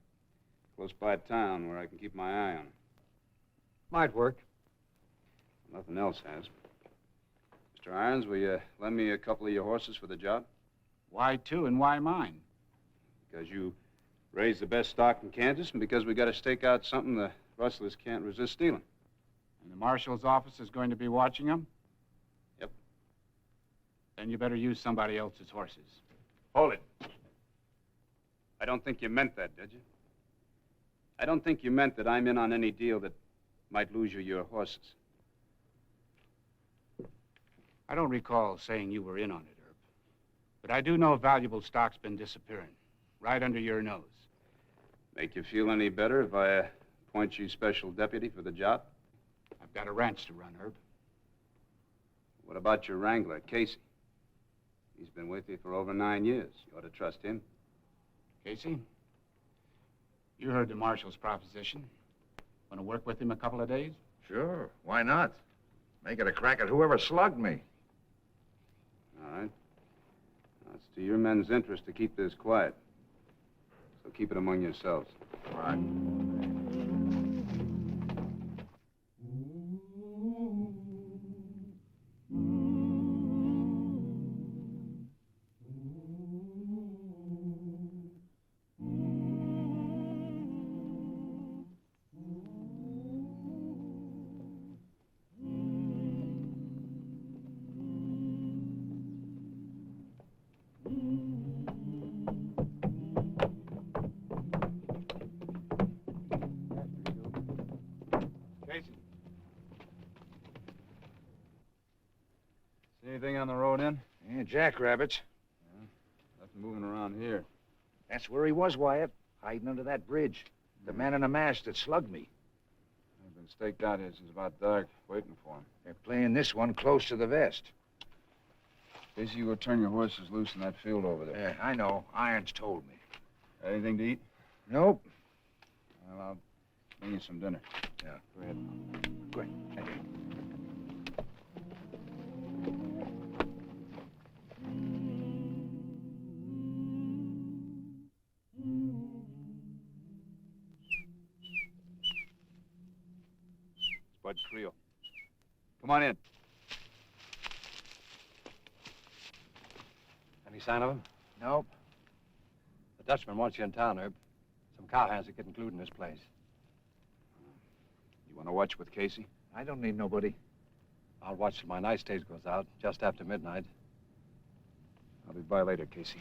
G: Close by town where I can keep my eye on them.
T: Might work.
G: Nothing else has. Mr. Irons, will you lend me a couple of your horses for the job?
V: Why 2 and why mine?
G: Because you raise the best stock in Kansas and because we got to stake out something the rustlers can't resist stealing.
V: And the marshal's office is going to be watching them?
G: Yep.
V: Then you better use somebody else's horses.
G: Hold it. I don't think you meant that, did you?
L: I don't think you meant that I'm in on any deal that might lose you your horses.
V: I don't recall saying you were in on it, Earp. But I do know valuable stock's been disappearing, right under your nose.
L: Make you feel any better if I appoint you special deputy for the job?
V: I've got a ranch to run, Earp.
L: What about your wrangler, Casey? He's been with you for over 9 years. You ought to trust him.
V: Casey, you heard the marshal's proposition. Want to work with him a couple of days?
U: Sure, why not? Make it a crack at whoever slugged me.
L: All right. Now, it's to your men's interest to keep this quiet. So keep it among yourselves.
U: All right.
G: See anything on the road in?
U: Yeah, jackrabbits.
G: Yeah. Nothing moving around here.
U: That's where he was, Wyatt. Hiding under that bridge. The man in a mask that slugged me.
G: I've been staked out here since about dark, waiting for him.
U: They're playing this one close to the vest.
G: Casey, you go turn your horses loose in that field over there.
U: Yeah, I know. Irons told me.
G: Got anything to eat?
U: Nope.
G: Well, I'll bring you some dinner.
U: Yeah.
G: Go ahead.
U: Go ahead. Thank you.
G: Bud Creel. Come on in.
D: Any sign of him?
U: Nope.
D: The Dutchman wants you in town, Herb. Some cowhands that get included in this place.
G: You want to watch with Casey?
U: I don't need nobody.
D: I'll watch till my night stage goes out, just after midnight.
G: I'll be by later, Casey.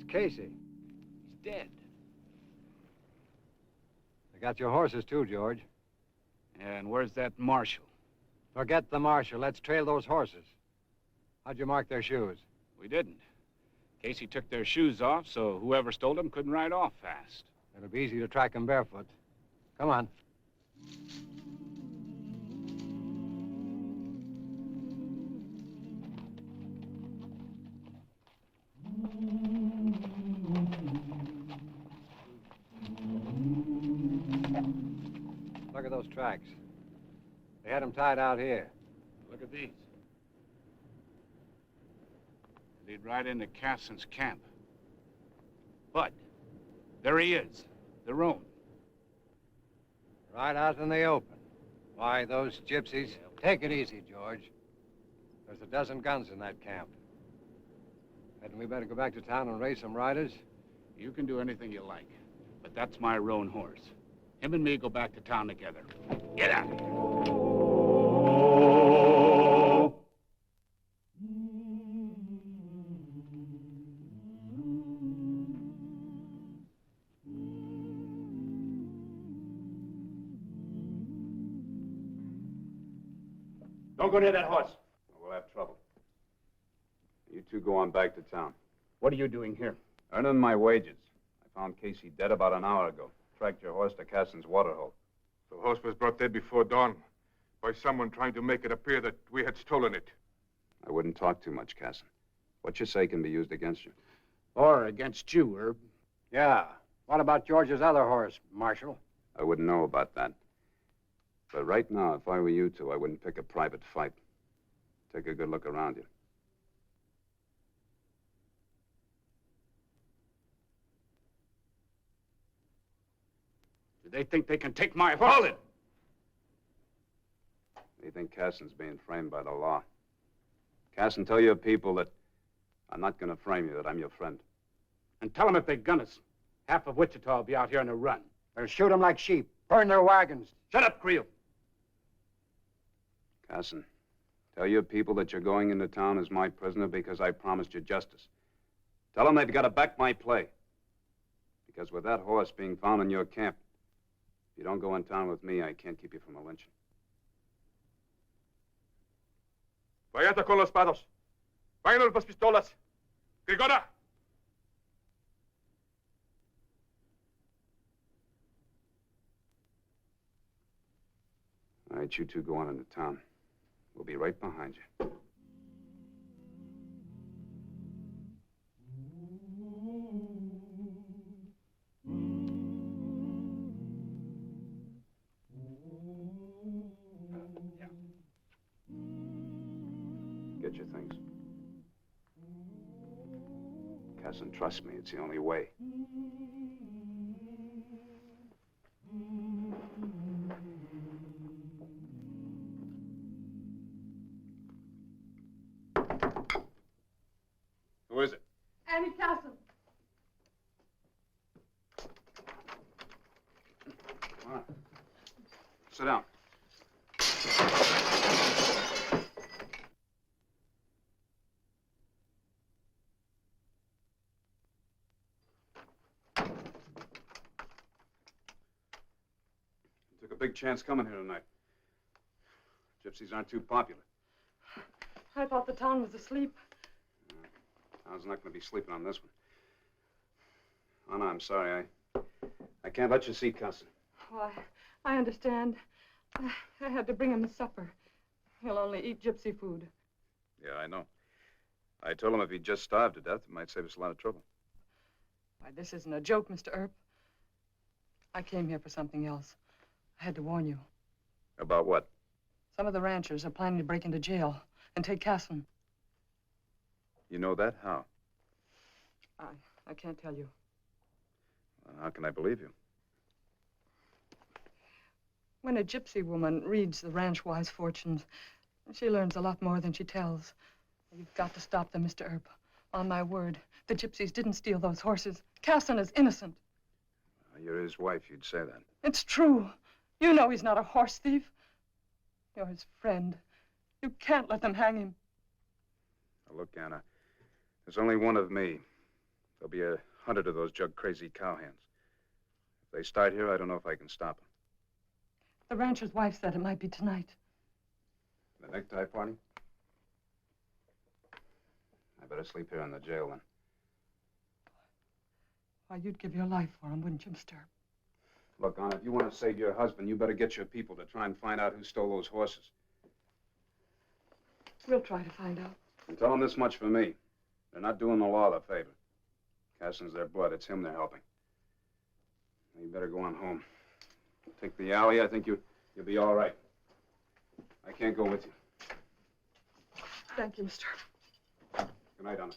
D: Casey. He's dead. They got your horses, too, George.
V: And where's that marshal?
D: Forget the marshal. Let's trail those horses. How'd you mark their shoes?
V: We didn't. Casey took their shoes off, so whoever stole them couldn't ride off fast.
D: It'll be easy to track them barefoot. Come on. Look at those tracks. They had them tied out here.
V: Look at these. They'd ride into Casson's camp. But there he is, the roan.
D: Right out in the open. Why, those gypsies... Take it easy, George. There's a dozen guns in that camp. Hadn't we better go back to town and raise some riders?
V: You can do anything you like, but that's my roan horse. Him and me go back to town together. Get out of here.
L: Don't go near that horse. We'll have trouble. You two go on back to town.
V: What are you doing here?
L: Earning my wages. I found Casey dead about an hour ago. Tracked your horse to Casson's waterhole.
E: The horse was brought dead before dawn by someone trying to make it appear that we had stolen it.
L: I wouldn't talk too much, Casson. What you say can be used against you.
V: Or against you, Herb.
D: Yeah. What about George's other horse, Marshal?
G: I wouldn't know about that. But right now, if I were you two, I wouldn't pick a private fight. Take a good look around you.
V: Do they think they can take my horse? Hold it!
G: They think Casson's being framed by the law. Casson, tell your people that I'm not going to frame you, that I'm your friend.
V: And tell them if they gun us, half of Wichita will be out here on a run.
D: They'll shoot them like sheep, burn their wagons.
V: Shut up, Creel.
G: Casson, tell your people that you're going into town as my prisoner because I promised you justice. Tell them they've got to back my play. Because with that horse being found in your camp, if you don't go in town with me, I can't keep you from a lynching.
E: Vayata con los pados. Vayan las pistolas. Grjngo!
G: All right, you two go on into town. We'll be right behind you. Get your things. Casson, trust me, it's the only way.
E: Who is it?
W: Annie Castle.
G: All right. Sit down. Took a big chance coming here tonight. Gypsies aren't too popular.
W: I thought the town was asleep.
G: I was not going to be sleeping on this one. Oh, no, I'm sorry. I can't let you see Casson.
W: Oh, I understand. I had to bring him his supper. He'll only eat gypsy food.
G: Yeah, I know. I told him if he'd just starved to death, it might save us a lot of trouble.
W: Why, this isn't a joke, Mr. Earp. I came here for something else. I had to warn you.
G: About what?
W: Some of the ranchers are planning to break into jail and take Casson.
G: You know that? How?
W: I can't tell you.
G: How can I believe you?
W: When a gypsy woman reads the ranch-wise fortunes, she learns a lot more than she tells. You've got to stop them, Mr. Earp. On my word, the gypsies didn't steal those horses. Casson is innocent.
G: You're his wife, you'd say that.
W: It's true. You know he's not a horse thief. You're his friend. You can't let them hang him.
G: Now, look, Anna, there's only one of me. There'll be 100 of those jug-crazy cowhands. If they start here, I don't know if I can stop them.
W: The rancher's wife said it might be tonight.
G: The necktie party? I better sleep here in the jail, then.
W: Why, you'd give your life for him, wouldn't you, Mr. Earp?
G: Look, Anna, if you want to save your husband, you better get your people to try and find out who stole those horses.
W: We'll try to find out.
G: And tell them this much for me. They're not doing the law a favor. Casson's their blood. It's him they're helping. You better go on home. Take the alley. I think you'll be all right. I can't go with you.
W: Thank you, Mr. Earp.
G: Good night, Anna.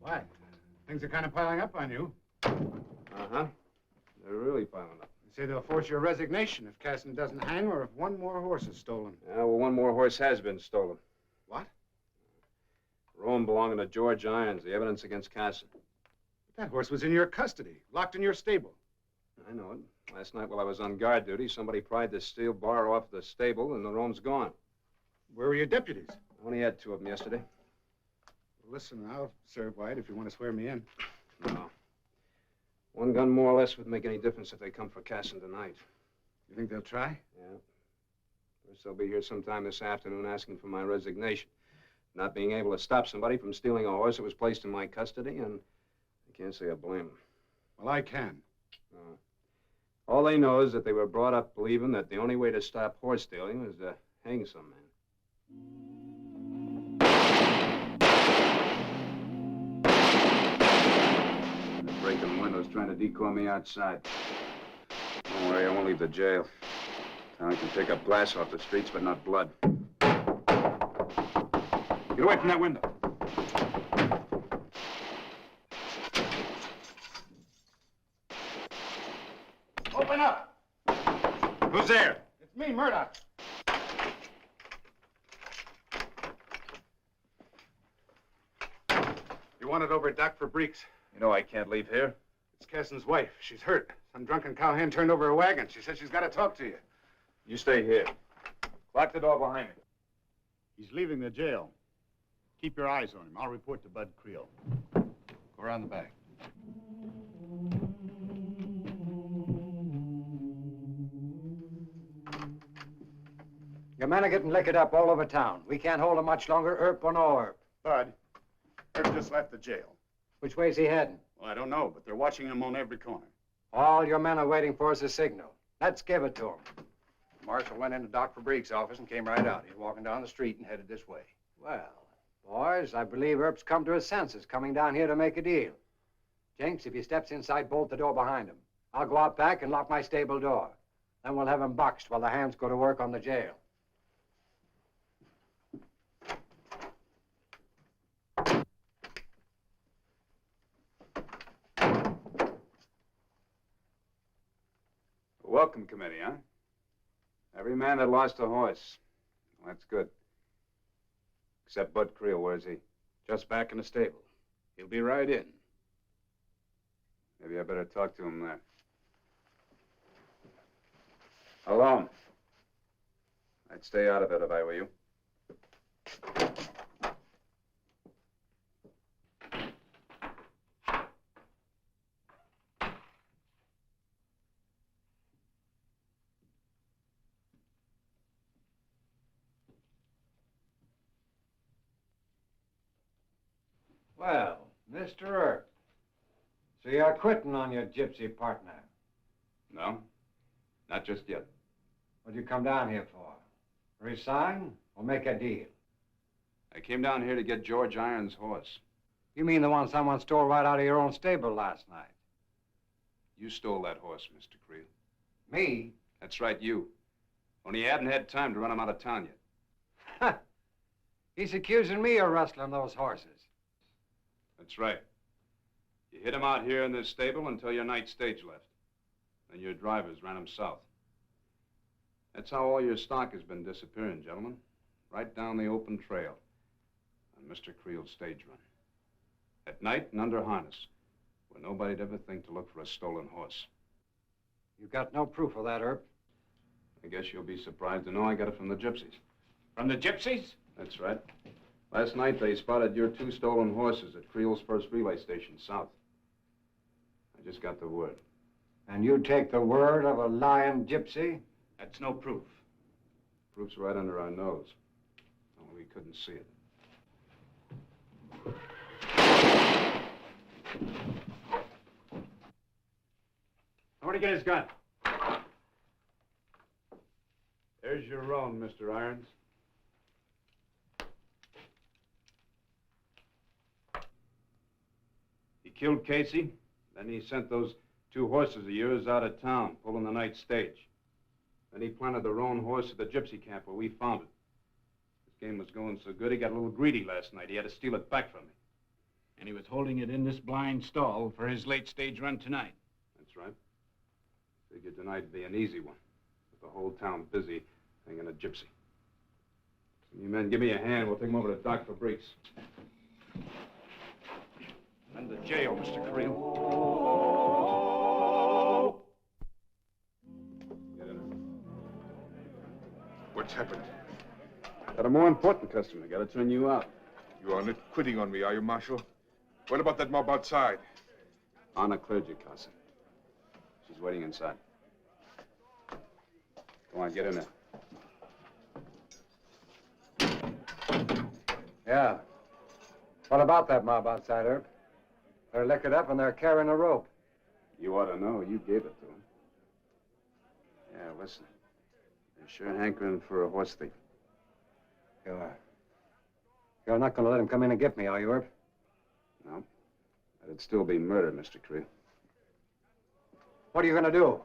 V: Why? Things are kind of piling up on you.
G: Uh-huh. They're really piling up.
V: They say they'll force your resignation if Casson doesn't hang or if one more horse is stolen.
G: Yeah, well, one more horse has been stolen.
V: What?
G: Roan belonging to George Irons, the evidence against Casson.
V: But that horse was in your custody, locked in your stable.
G: I know it. Last night while I was on guard duty, somebody pried the steel bar off the stable and the roan's gone.
V: Where were your deputies?
G: I only had 2 of them yesterday.
V: Listen, I'll serve Wyatt if you want to swear me in.
G: No. 1 gun more or less would make any difference if they come for Casson tonight.
V: You think they'll try?
G: Yeah.
L: First, they'll be here sometime this afternoon asking for my resignation. Not being able to stop somebody from stealing a horse that was placed in my custody, and I can't say I blame them.
K: Well, I can.
L: All they know is that they were brought up believing that the only way to stop horse stealing was to hang some man. They're breaking windows, trying to decoy me outside. Don't worry, I won't leave the jail. Town can pick up glass off the streets, but not blood.
K: Get away from that window.
C: Open up!
K: Who's there?
C: It's me, Murdock.
K: You wanted over at Doc for Breeks.
I: You know I can't leave here.
K: It's Cassin's wife. She's hurt. Some drunken cowhand turned over her wagon. She said she's got to talk to you.
I: You stay here. Lock the door behind me.
C: He's leaving the jail. Keep your eyes on him. I'll report to Bud Creel.
U: Go around the back.
D: Your men are getting liquored up all over town. We can't hold them much longer, Earp or no Earp.
C: Bud, Earp just left the jail.
D: Which way's he heading?
C: Well, I don't know, but they're watching him on every corner.
D: All your men are waiting for is a signal. Let's give it to them.
U: Marshal went into Doc Fabrique's office and came right out. He's walking down the street and headed this way.
D: Well, boys, I believe Earp's come to his senses, coming down here to make a deal. Jenks, if he steps inside, bolt the door behind him. I'll go out back and lock my stable door. Then we'll have him boxed while the hands go to work on the jail.
L: Welcome committee, huh? Every man that lost a horse. Well, that's good. Except Bud Creel, where's he?
V: Just back in the stable. He'll be right in.
L: Maybe I better talk to him there. Alone. I'd stay out of it if I were you.
D: Well, Mr. Earp, so you're quitting on your gypsy partner.
L: No, not just yet.
D: What'd you come down here for? Resign or make a deal?
L: I came down here to get George Irons' horse.
D: You mean the one someone stole right out of your own stable last night?
L: You stole that horse, Mr. Creel.
D: Me?
L: That's right, you. Only you hadn't had time to run him out of town yet.
D: He's accusing me of rustling those horses.
L: That's right. You hid him out here in this stable until your night stage left. Then your drivers ran him south. That's how all your stock has been disappearing, gentlemen. Right down the open trail on Mr. Creel's stage run. At night and under harness, where nobody'd ever think to look for a stolen horse.
D: You've got no proof of that, Earp.
L: I guess you'll be surprised to know I got it from the gypsies.
V: From the gypsies?
L: That's right. Last night, they spotted your 2 stolen horses at Creel's first relay station south. I just got the word.
D: And you take the word of a lying gypsy?
V: That's no proof.
L: Proof's right under our nose. Only we couldn't see it.
V: Where'd he get his gun?
L: There's your roan, Mr. Irons. He killed Casey, then he sent those 2 horses of yours out of town, pulling the night stage. Then he planted the roan horse at the gypsy camp where we found it. His game was going so good, he got a little greedy last night. He had to steal it back from me.
V: And he was holding it in this blind stall for his late stage run tonight.
L: That's right. Figured tonight'd be an easy one, with the whole town busy hanging a gypsy. So you men, give me a hand. We'll take him over to Doc Fabrique's.
F: And the jail, Mr. Creel.
L: Get in there.
E: What's happened?
L: Got a more important customer. Got to turn you out.
E: You are not quitting on me, are you, Marshal? What about that mob outside?
L: Anna clergy, Casa. She's waiting inside. Go on, get in there.
D: Yeah. What about that mob outside, Earp? They're liquored up and they're carrying a rope.
K: You ought to know. You gave it to them. Yeah, listen. They're sure hankering for a horse thief.
D: You're not going to let him come in and get me, are you, Earp?
K: No. That'd still be murder, Mr. Creel.
D: What are you going to do?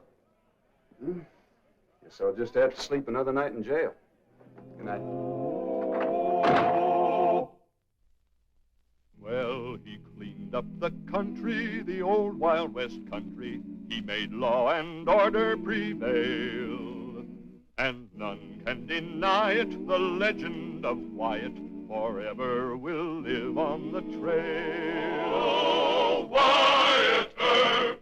K: Guess I'll just have to sleep another night in jail. Good night.
A: Well, he cleaned up the country, the old Wild West country. He made law and order prevail. And none can deny it, the legend of Wyatt forever will live on the trail. Oh, Wyatt Earp!